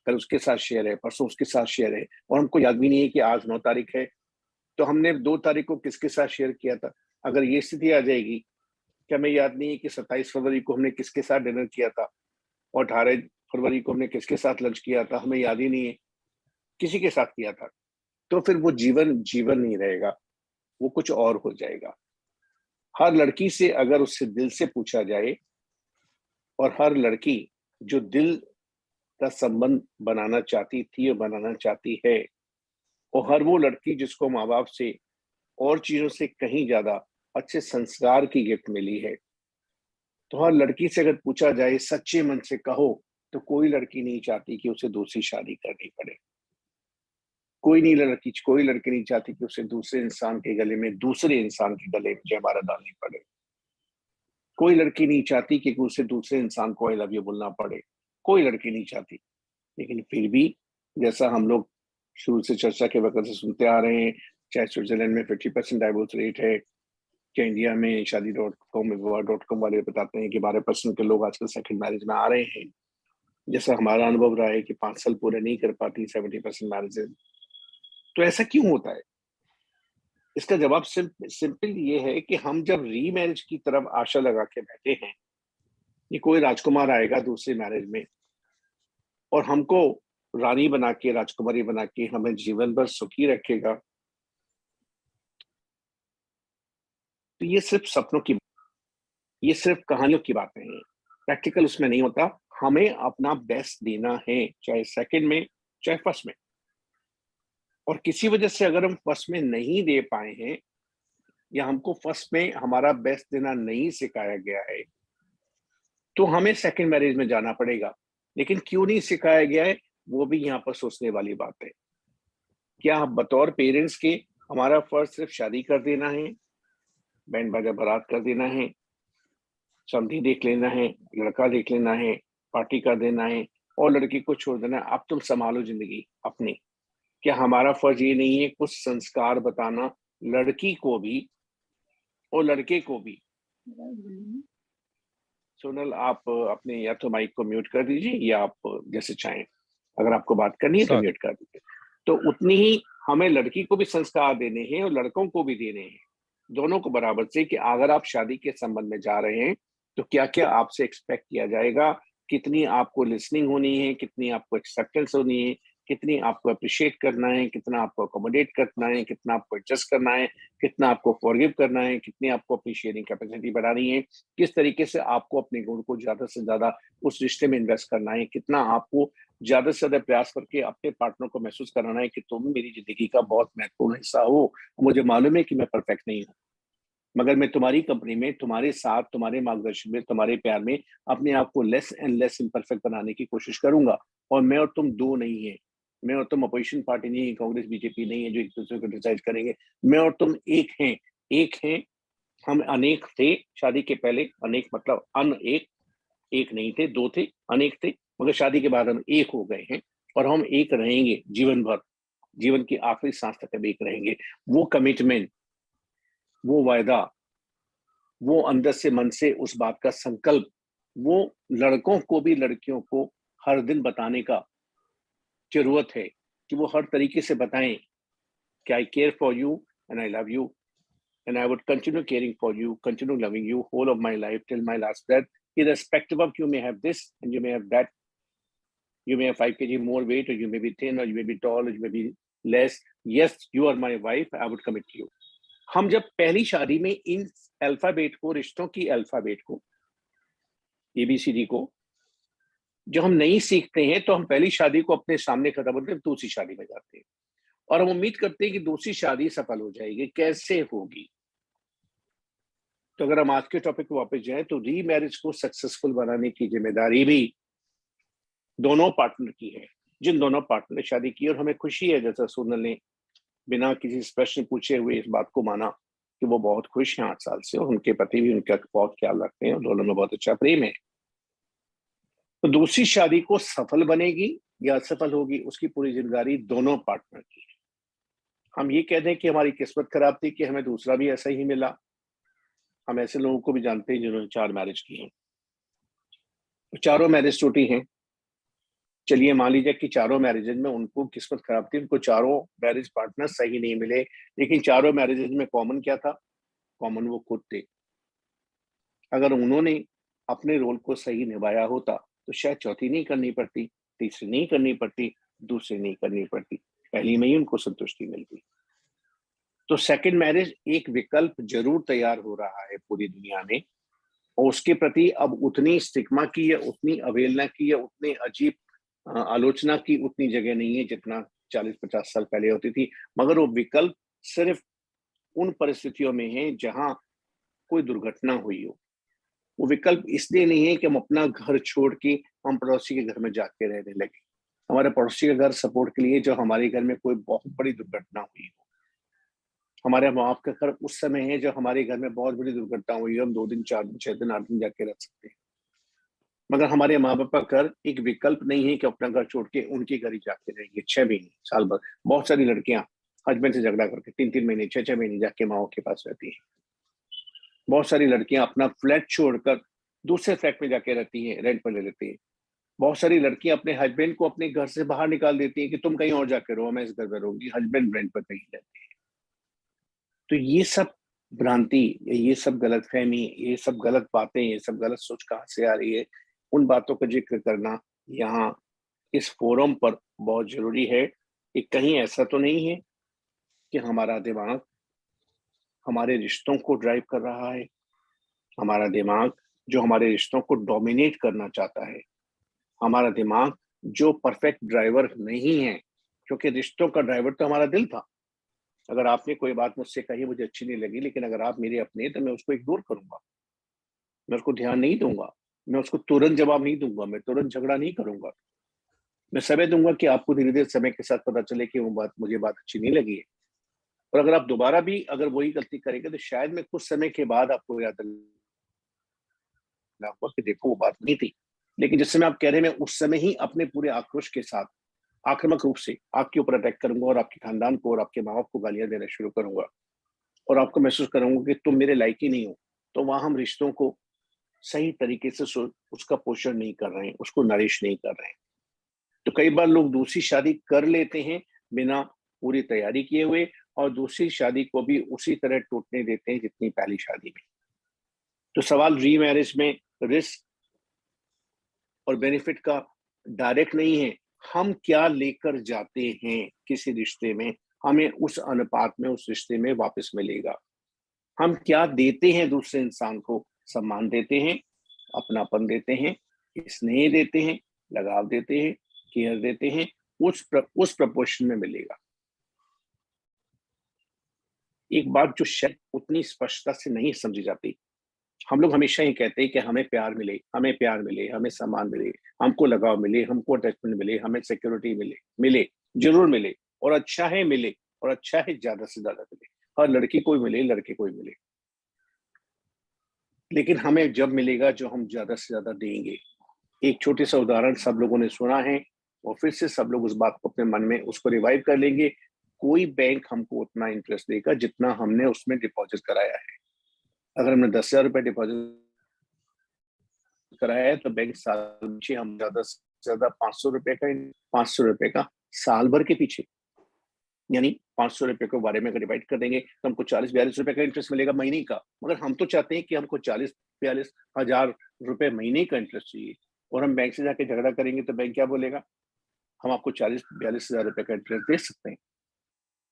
कल उसके साथ शेयर है, परसों उसके साथ शेयर है, और हमको याद भी नहीं है कि आज 9 तारीख है तो हमने 2 तारीख को किसके साथ शेयर किया था। अगर ये स्थिति आ जाएगी कि हमें याद नहीं है कि 27 फरवरी को हमने किसके साथ डिनर किया था और 18 फरवरी को हमने किसके साथ लंच किया था, हमें याद ही नहीं है, किसी के साथ किया था, तो फिर वो जीवन जीवन नहीं रहेगा, वो कुछ और हो जाएगा। हर लड़की से अगर उससे दिल से पूछा जाए, और हर लड़की जो दिल का संबंध बनाना चाहती थी और बनाना चाहती है, और हर वो लड़की जिसको माँ बाप से और चीजों से कहीं ज्यादा अच्छे संस्कार की गिफ्ट मिली है, तो हर लड़की से अगर पूछा जाए सच्चे मन से कहो, तो कोई लड़की नहीं चाहती कि उसे दूसरी शादी करनी पड़े। कोई लड़की नहीं चाहती कि उसे दूसरे इंसान के गले में, दूसरे इंसान के गले में जयमाला डालनी पड़े। कोई लड़की नहीं चाहती कि उसे दूसरे इंसान को आई लव यू बोलना पड़े, कोई लड़की नहीं चाहती। लेकिन फिर भी जैसा हम लोग शुरू से चर्चा के वक्त से सुनते आ रहे हैं, चाहे स्विट्जरलैंड में 50% डाइवोर्स रेट है, क्या इंडिया में शादी.com विवाह.com वाले बताते हैं कि 12% के लोग आजकल सेकंड मैरिज में आ रहे हैं, जैसा हमारा अनुभव रहा है कि 5 साल पूरे नहीं कर पाती 70% मैरिजेस। तो ऐसा क्यों होता है? इसका जवाब सिंपल ये है कि हम जब रीमैरिज की तरफ आशा लगा के बैठे हैं कि कोई राजकुमार आएगा दूसरी मैरिज में और हमको रानी बना के, राजकुमारी बना के हमें जीवन भर सुखी रखेगा, तो ये सिर्फ सपनों की, ये सिर्फ कहानियों की बातें हैं, प्रैक्टिकल उसमें नहीं होता। हमें अपना बेस्ट देना है, चाहे सेकंड में चाहे फर्स्ट में। और किसी वजह से अगर हम फर्स्ट में नहीं दे पाए हैं, या हमको फर्स्ट में हमारा बेस्ट देना नहीं सिखाया गया है, तो हमें सेकंड मैरिज में जाना पड़ेगा। लेकिन क्यों नहीं सिखाया गया है, वो भी यहाँ पर सोचने वाली बात है। क्या बतौर पेरेंट्स के हमारा फर्ज सिर्फ शादी कर देना है, बैंड बाजा बारात कर देना है, समधी देख लेना है, लड़का देख लेना है, पार्टी कर देना है और लड़की को छोड़ देना है, अब तुम संभालो जिंदगी अपनी? क्या हमारा फर्ज ये नहीं है कुछ संस्कार बताना लड़की को भी और लड़के को भी? सोनल, आप अपने या तो माइक को म्यूट कर दीजिए या आप जैसे चाहें, अगर आपको बात करनी है तो म्यूट कर दीजिए। तो उतनी ही हमें लड़की को भी संस्कार देने हैं और लड़कों को भी देने हैं, दोनों को बराबर से, कि अगर आप शादी के संबंध में जा रहे हैं तो क्या क्या आपसे एक्सपेक्ट किया जाएगा, कितनी आपको लिसनिंग होनी है, कितनी आपको एक्सेप्टेंस होनी है, कितनी आपको अप्रिशिएट करना है, कितना आपको अकोमोडेट करना है, कितना आपको एडजस्ट करना है, कितना आपको फॉरगिव करना है, कितनी आपको अपनी शेयरिंग कैपेसिटी बढ़ानी है, किस तरीके से आपको अपने गुण को ज्यादा से ज्यादा उस रिश्ते में इन्वेस्ट करना है, कितना आपको ज्यादा से ज्यादा प्रयास करके अपने पार्टनर को महसूस कराना है कि तुम मेरी जिंदगी का बहुत महत्वपूर्ण हिस्सा हो। मुझे मालूम है कि मैं परफेक्ट नहीं हूँ, मगर मैं तुम्हारी कंपनी में, तुम्हारे साथ, तुम्हारे मार्गदर्शन में, तुम्हारे प्यार में अपने आप को लेस एंड लेस इम्परफेक्ट बनाने की कोशिश करूंगा। और मैं और तुम दो नहीं है, मैं और तुम अपोजिशन पार्टी नहीं है, कांग्रेस बीजेपी नहीं है जो एक दूसरे को डिसाइड करेंगे। मैं और तुम एक हैं, एक हैं। हम अनेक थे शादी के पहले, अनेक मतलब अनेक, एक नहीं थे, दो थे, अनेक थे, मगर शादी के बाद हम एक हो गए हैं और हम एक रहेंगे जीवन भर, जीवन की आखिरी सांस तक हम एक रहेंगे। वो कमिटमेंट, वो वायदा, वो अंदर से मन से उस बात का संकल्प, वो लड़कों को भी लड़कियों को हर दिन बताने का जरूरत है कि वो हर तरीके से बताएं कि I care for you and I love you, and I would continue caring for you, continue loving you whole of my life till my last breath, irrespective of you may have this and you may have that. You may have 5 kg more weight, or you may be thin, or you may be tall, or you may be less. Yes, you are my wife. I would commit to you. हम जब पहली शादी में इन alphabet को, रिश्तों की alphabet को, ABCD को जो हम नहीं सीखते हैं, तो हम पहली शादी को अपने सामने खत्म करके दूसरी शादी में जाते हैं और हम उम्मीद करते हैं कि दूसरी शादी सफल हो जाएगी। कैसे होगी? तो अगर हम आज के टॉपिक को वापस जाएं, तो रीमैरिज को सक्सेसफुल बनाने की जिम्मेदारी भी दोनों पार्टनर की है। जिन दोनों पार्टनर ने शादी की, और हमें खुशी है, जैसा सोनल ने बिना किसी प्रश्न पूछे हुए इस बात को माना कि वो बहुत खुश हैं 8 साल से, और उनके पति भी उनका बहुत ख्याल रखते हैं और दोनों में बहुत अच्छा प्रेम है। तो दूसरी शादी को सफल बनेगी या असफल होगी, उसकी पूरी जिम्मेदारी दोनों पार्टनर की है। हम ये कह दें कि हमारी किस्मत खराब थी कि हमें दूसरा भी ऐसा ही मिला। हम ऐसे लोगों को भी जानते हैं जिन्होंने 4 मैरिज की हैं, तो चारों मैरिज टूटी हैं। चलिए मान लीजिए कि चारों मैरिजेज में उनको किस्मत खराब थी, उनको चारों मैरिज पार्टनर सही नहीं मिले, लेकिन चारों मैरिजेज में कॉमन क्या था? कॉमन वो खुद थे। अगर उन्होंने अपने रोल को सही निभाया होता तो शायद चौथी नहीं करनी पड़ती, तीसरी नहीं करनी पड़ती, दूसरी नहीं करनी पड़ती, पहली में ही उनको संतुष्टि मिलती। तो सेकंड मैरिज एक विकल्प जरूर तैयार हो रहा है पूरी दुनिया में, और उसके प्रति अब उतनी स्टिग्मा की या उतनी अवहेलना की या उतनी अजीब आलोचना की उतनी जगह नहीं है जितना 40-50 साल पहले होती थी। मगर वो विकल्प सिर्फ उन परिस्थितियों में है जहां कोई दुर्घटना हुई हो। वो विकल्प इसलिए नहीं है कि हम अपना घर छोड़ के हम पड़ोसी के घर में जाके रहने लगे। हमारे पड़ोसी का घर सपोर्ट के लिए जो हमारे घर में कोई बहुत बड़ी दुर्घटना हुई हो। हमारे माँ बाप का घर उस समय है जब हमारे घर में बहुत बड़ी दुर्घटना हुई है, हम 2 दिन 4 दिन 6 दिन 8 दिन जाके रह सकते हैं। मगर हमारे माँ बाप का घर एक विकल्प नहीं है कि अपना घर छोड़ के उनके घर ही जाके रहेंगे 6 महीने साल भर। बहुत सारी लड़कियां हस्बैंड से झगड़ा करके 3-3 महीने 6-6 महीने जाके माओ के पास रहती हैं। बहुत सारी लड़कियां अपना फ्लैट छोड़कर दूसरे फ्लैट में जाके रहती हैं, रेंट पर ले लेती हैं। बहुत सारी लड़कियां अपने हस्बैंड को अपने घर से बाहर निकाल देती हैं कि तुम कहीं और जाके रहो, मैं इस घर में रहूंगी। हस्बैंड रेंट पर कहीं रहते हैं। तो ये सब भ्रांति, ये सब गलतफहमी, ये सब गलत बातें, ये सब गलत सोच कहाँ से आ रही है, उन बातों का जिक्र करना यहाँ इस फोरम पर बहुत जरूरी है। कि कहीं ऐसा तो नहीं है कि हमारा दिमाग हमारे रिश्तों को ड्राइव कर रहा है, हमारा दिमाग जो हमारे रिश्तों को डोमिनेट करना चाहता है, हमारा दिमाग जो परफेक्ट ड्राइवर नहीं है, क्योंकि रिश्तों का ड्राइवर तो हमारा दिल था। अगर आपने कोई बात मुझसे कही मुझे अच्छी नहीं लगी, लेकिन अगर आप मेरे अपने, तो मैं उसको इग्नोर करूंगा, मैं उसको ध्यान नहीं दूंगा, मैं उसको तुरंत जवाब नहीं दूंगा, मैं तुरंत झगड़ा नहीं करूंगा। मैं समय दूंगा कि आपको धीरे धीरे समय के साथ पता चले कि वो बात मुझे बात अच्छी नहीं लगी है। और अगर आप दोबारा भी अगर वही गलती करेंगे तो शायद मैं कुछ समय के बाद आपको याद होगा कि देखो वो बात नहीं थी। लेकिन जिस समय आप कह रहे हैं, मैं उस समय ही अपने पूरे आक्रोश के साथ आक्रामक रूप से आपके ऊपर अटैक करूंगा और आपके खानदान को और आपके माँ बाप को गालियां देना शुरू करूंगा और आपको महसूस कराऊंगा कि तुम मेरे लायक ही नहीं हो। तो वहां हम रिश्तों को सही तरीके से उसका पोषण नहीं कर रहे हैं, उसको नरिश नहीं कर रहे हैं। तो कई बार लोग दूसरी शादी कर लेते हैं बिना पूरी तैयारी किए हुए, और दूसरी शादी को भी उसी तरह टूटने देते हैं जितनी पहली शादी में। तो सवाल रीमैरिज में रिस्क और बेनिफिट का डायरेक्ट नहीं है, हम क्या लेकर जाते हैं किसी रिश्ते में, हमें उस अनुपात में उस रिश्ते में वापस मिलेगा। हम क्या देते हैं दूसरे इंसान को, सम्मान देते हैं, अपनापन देते हैं, स्नेह देते हैं, लगाव देते हैं, केयर देते हैं, उस प्रपोर्शन में मिलेगा। एक बात जो शायद उतनी स्पष्टता से नहीं समझी जाती, हम लोग हमेशा ही कहते हैं कि हमें प्यार मिले, हमें प्यार मिले, हमें सम्मान मिले, हमको लगाव मिले, हमको अटैचमेंट मिले, हमें सिक्योरिटी मिले, जरूर मिले, और अच्छा है मिले, और अच्छा है ज्यादा से ज्यादा मिले, हर लड़की को मिले, लड़के को मिले। लेकिन हमें जब मिलेगा जो हम ज्यादा से ज्यादा देंगे। एक छोटे सा उदाहरण सब लोगों ने सुना है, और फिर से सब लोग उस बात को अपने मन में उसको रिवाइव कर लेंगे। कोई बैंक हमको उतना इंटरेस्ट देगा जितना हमने उसमें डिपॉजिट कराया है। अगर हमने 10,000 रुपए डिपॉजिट कराया है, तो बैंक साल पीछे हम ज्यादा से ज्यादा 500 रुपए का साल भर के पीछे यानी 500 रुपए को 12 में अगर डिवाइड कर देंगे तो हमको 40-42 रुपए का इंटरेस्ट मिलेगा महीने का। मगर हम तो चाहते हैं कि हमको 40-42 हजार रुपए महीने का इंटरेस्ट चाहिए, और हम बैंक से जाके झगड़ा करेंगे तो बैंक क्या बोलेगा, हम आपको 40-42 हजार रुपए का इंटरेस्ट दे सकते हैं,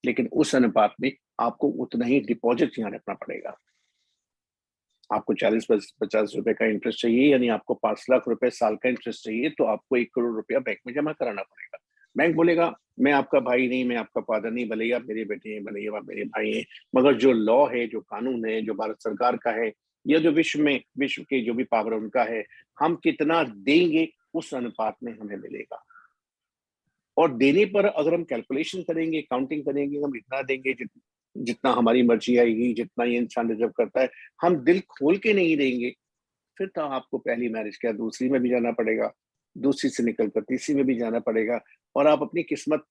लेकिन उस अनुपात में आपको उतना ही डिपॉजिट यहाँ रखना पड़ेगा। आपको 40-50 रुपए का इंटरेस्ट चाहिए, यानी आपको 5 लाख रुपए साल का इंटरेस्ट चाहिए, तो आपको 1 करोड़ रुपया बैंक में जमा कराना पड़ेगा। बैंक बोलेगा मैं आपका भाई नहीं, मैं आपका फादर नहीं, भले ही आप मेरे बेटे हैं, भले ही आप मेरे भाई हैं, मगर जो लॉ है, जो कानून है, जो भारत सरकार का है, या जो विश्व के जो भी पावर उनका है, हम कितना देंगे उस अनुपात में हमें मिलेगा। और देने पर अगर हम कैलकुलेशन करेंगे, काउंटिंग करेंगे, हम इतना देंगे जितना हमारी मर्जी आएगी, जितना ये इंसान डिजर्व करता है, हम दिल खोल के नहीं देंगे, फिर तो आपको पहली मैरिज क्या दूसरी में भी जाना पड़ेगा, दूसरी से निकलकर तीसरी में भी जाना पड़ेगा, और आप अपनी किस्मत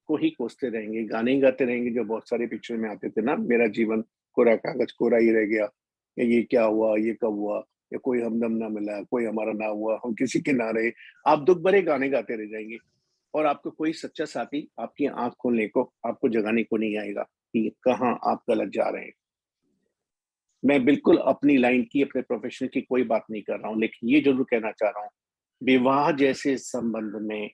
को ही कोसते रहेंगे, गाने ही गाते रहेंगे, जो बहुत सारे पिक्चर में आते थे ना, मेरा जीवन कोरा कागज कोरा ही रह गया, या ये क्या हुआ, ये कब हुआ, या कोई हमदम ना मिला, कोई हमारा ना हुआ, हम किसी के ना रहे। आप दुख भरे गाने गाते रह जाएंगे, और आपको कोई सच्चा साथी आपकी आंख खोलने को, आपको जगाने को नहीं आएगा कि कहाँ आप गलत जा रहे हैं। मैं बिल्कुल अपनी लाइन की, अपने प्रोफेशन की कोई बात नहीं कर रहा हूं, लेकिन ये जरूर कहना चाह रहा हूं, विवाह जैसे संबंध में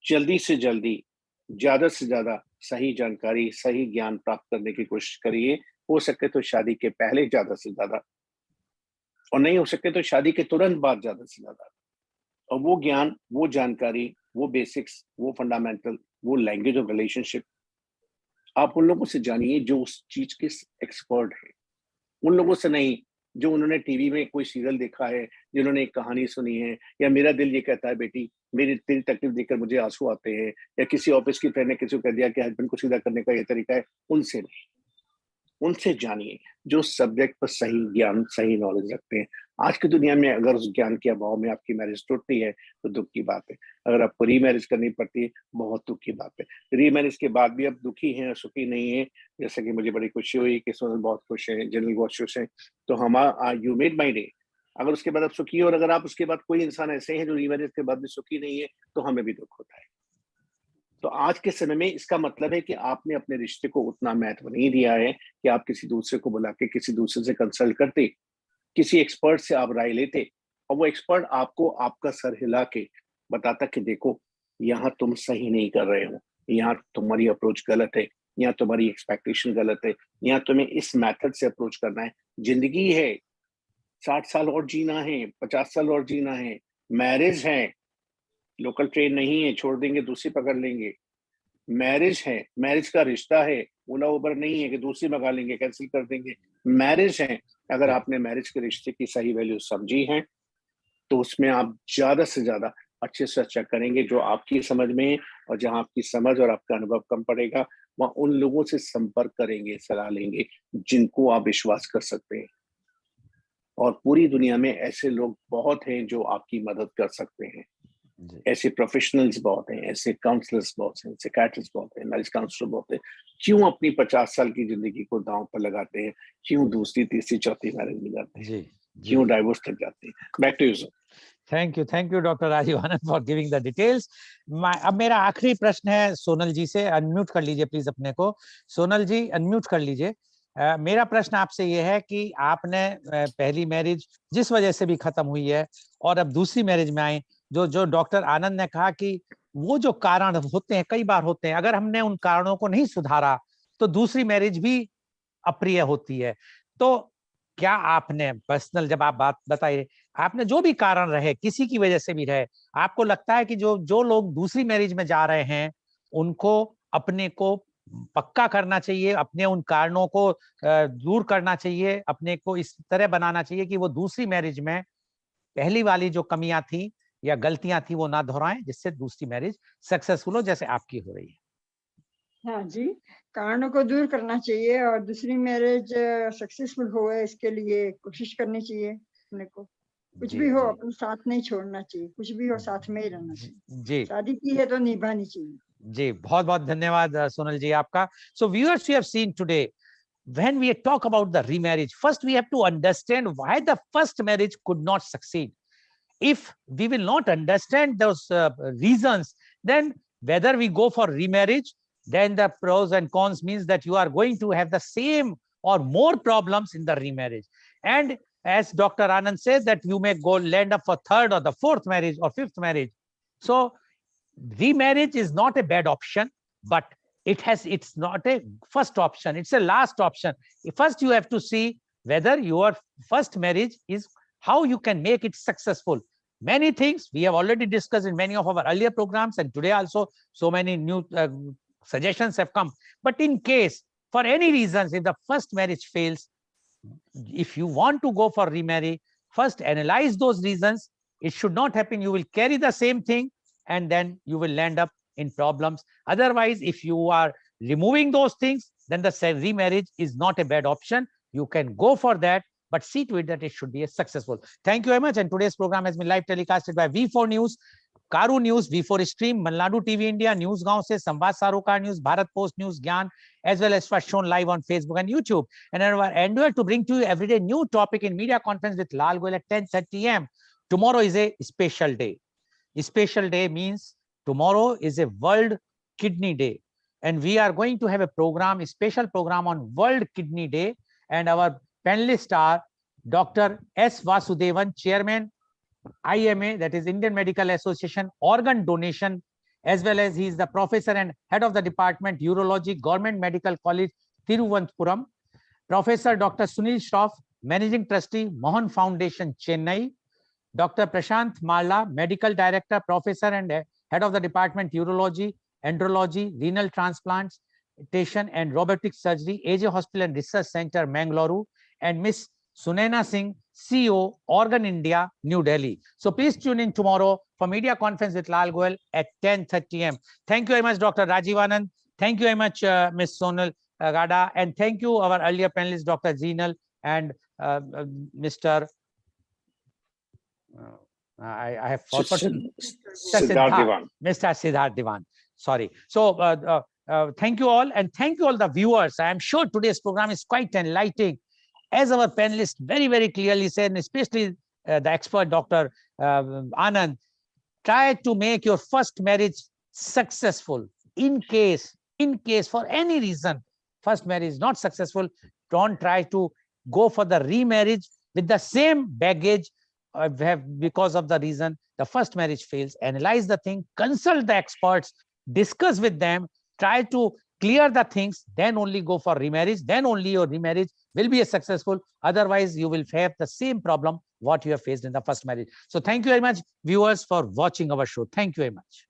जल्दी से जल्दी, ज्यादा से ज्यादा सही जानकारी, सही ज्ञान प्राप्त करने की कोशिश करिए। हो सके तो शादी के पहले ज्यादा से ज्यादा, और नहीं हो सके तो शादी के तुरंत बाद ज्यादा से ज्यादा। और वो ज्ञान, वो जानकारी, वो बेसिक्स, वो फंडामेंटल, वो लैंग्वेज ऑफ रिलेशनशिप, आप उन लोगों से जानिए जो उस चीज के एक्सपर्ट है, उन लोगों से नहीं जो उन्होंने टीवी में कोई सीरियल देखा है, जिन्होंने एक कहानी सुनी है, या मेरा दिल ये कहता है बेटी मेरी तेरी तकलीफ देखकर मुझे आंसू आते हैं, या किसी ऑफिस की फ्रेंड ने किसी को कह दिया कि हस्बैंड को सीधा करने का ये तरीका है, उनसे नहीं, उनसे जानिए जो सब्जेक्ट पर सही ज्ञान, सही नॉलेज रखते हैं। आज की दुनिया में अगर उस ज्ञान के अभाव में आपकी मैरिज टूटती है तो दुख की बात है। अगर आपको रीमैरिज करनी पड़ती है, बहुत दुख की बात है। रीमैरिज के बाद भी आप दुखी हैं, सुखी नहीं है, जैसे कि मुझे बड़ी खुशी हुई कि सोनल बहुत खुश है, जनरल बहुत खुश है, तो हमारा यू मेड माई डे। अगर उसके बाद आप सुखी हो, और अगर आप उसके बाद कोई इंसान ऐसे हैं जो रीमैरिज के बाद भी सुखी नहीं है, तो हमें भी दुख होता है। तो आज के समय में इसका मतलब है कि आपने अपने रिश्ते को उतना महत्व नहीं दिया है कि आप किसी दूसरे को बुला के किसी दूसरे से कंसल्ट करते, किसी एक्सपर्ट से आप राय लेते, और वो एक्सपर्ट आपको आपका सर हिला के बताता कि देखो यहाँ तुम सही नहीं कर रहे हो, यहाँ तुम्हारी अप्रोच गलत है, यहाँ तुम्हारी एक्सपेक्टेशन गलत है, यहाँ तुम्हें इस मेथड से अप्रोच करना है। जिंदगी है, 60 साल और जीना है, 50 साल और जीना है, मैरिज है, लोकल ट्रेन नहीं है, छोड़ देंगे दूसरी पकड़ लेंगे। मैरिज है, मैरिज का रिश्ता है, ओला उबर नहीं है कि दूसरी मंगा लेंगे, कैंसिल कर देंगे। मैरिज है, अगर आपने मैरिज के रिश्ते की सही वैल्यू समझी है तो उसमें आप ज्यादा से ज्यादा अच्छे से अच्छा करेंगे जो आपकी समझ में है, और जहां आपकी समझ और आपका अनुभव कम पड़ेगा वहां उन लोगों से संपर्क करेंगे, सलाह लेंगे जिनको आप विश्वास कर सकते हैं। और पूरी दुनिया में ऐसे लोग बहुत हैं जो आपकी मदद कर सकते हैं। ऐसे प्रोफेशनल्स बहुत हैं, ऐसे काउंसलर्स बहुत हैं, साइकियाट्रिस्ट बहुत हैं, मैरिज काउंसलर बहुत हैं। क्यों अपनी 50 साल की जिंदगी को दांव पर लगाते हैं? क्यों दूसरी, तीसरी, चौथी मैरिज में जाते हैं? क्यों डाइवोर्स तक जाते हैं? Back to you sir. Thank you doctor Rajiv Anand for giving the details. अब मेरा आखिरी प्रश्न है सोनल जी से, अनम्यूट कर लीजिए प्लीज अपने को। सोनल जी अनम्यूट कर लीजिए। मेरा प्रश्न आपसे ये है कि आपने पहली मैरिज जिस वजह से भी खत्म हुई है और अब दूसरी मैरिज में आए, जो डॉक्टर आनंद ने कहा कि वो जो कारण होते हैं, कई बार होते हैं, अगर हमने उन कारणों को नहीं सुधारा तो दूसरी मैरिज भी अप्रिय होती है। तो क्या आपने पर्सनल, जब आप बात बताइए, आपने जो भी कारण रहे, किसी की वजह से भी रहे, आपको लगता है कि जो लोग दूसरी मैरिज में जा रहे हैं उनको अपने को पक्का करना चाहिए, अपने उन कारणों को दूर करना चाहिए, अपने को इस तरह बनाना चाहिए कि वो दूसरी मैरिज में पहली वाली जो कमियां थी या गलतियां थी वो ना दोहराएं, जिससे दूसरी मैरिज सक्सेसफुल हो जैसे आपकी हो रही है? हाँ जी, कारणों को दूर करना चाहिए और दूसरी मैरिज सक्सेसफुल हो इसके लिए कोशिश करनी चाहिए अपने को। कुछ भी हो अपने साथ नहीं छोड़ना चाहिए, कुछ भी हो साथ में ही रहना चाहिए। जी, शादी की है तो निभानी चाहिए। जी, बहुत बहुत धन्यवाद सोनल जी आपका। So viewers, you have seen today, when we talk about the remarriage, first we have to understand why the first marriage could not succeed. If we will not understand those reasons, then whether we go for remarriage then the pros and cons means that you are going to have the same or more problems in the remarriage. And as Dr. Anand says, that you may go land up for third or the fourth marriage or fifth marriage. So remarriage is not a bad option, but it's not a first option, it's a last option. First you have to see whether your first marriage is how you can make it successful. Many things we have already discussed in many of our earlier programs, and today also so many new suggestions have come. But in case for any reasons, if the first marriage fails, if you want to go for remarry, first analyze those reasons. It should not happen. You will carry the same thing and then you will land up in problems. Otherwise, if you are removing those things, then the remarriage is not a bad option. You can go for that, but see to it that it should be a successful. Thank you very much. And today's program has been live telecasted by V4 News, Karu News, V4 Stream, Malnadu TV India, News Gaon se, Samvad Sarocar News, Bharat Post News, Gyan, as well as was shown live on Facebook and YouTube. And our endeavor to bring to you everyday new topic in media conference with Lal Goel at 10:30 a.m. Tomorrow is a special day. A special day means tomorrow is a World Kidney Day. And we are going to have a program, a special program on World Kidney Day. And our panelists are Dr. S. Vasudevan, Chairman, IMA, that is Indian Medical Association, Organ Donation, as well as he is the professor and head of the department, Urology, Government Medical College, Thiruvananthapuram. Professor Dr. Sunil Shroff, Managing Trustee, Mohan Foundation, Chennai. Dr. Prashant Malla, Medical Director, Professor and Head of the Department, Urology, Andrology, Renal Transplantation and Robotic Surgery, AJ Hospital and Research Center, Mangalore, and Miss Sunaina Singh, CEO, Organ India, New Delhi. So please tune in tomorrow for media conference with Lal Goel at 10:30 a.m. Thank you very much, Dr. Rajiv Anand. Thank you very much, Ms. Sonal Gada. And thank you, our earlier panelists, Dr. Zinal and Mr. I have forgotten. Siddharth Diwan. Mr. Siddharth Diwan. Sorry. So thank you all, and thank you all the viewers. I am sure today's program is quite enlightening. As our panelists very, very clearly said, and especially the expert Dr. Anand, try to make your first marriage successful. In case for any reason, first marriage is not successful, don't try to go for the remarriage with the same baggage because of the reason the first marriage fails. Analyze the thing, consult the experts, discuss with them, try to clear the things, then only go for remarriage, then only your remarriage will be a successful. Otherwise, you will have the same problem what you have faced in the first marriage. So thank you very much, viewers, for watching our show. Thank you very much.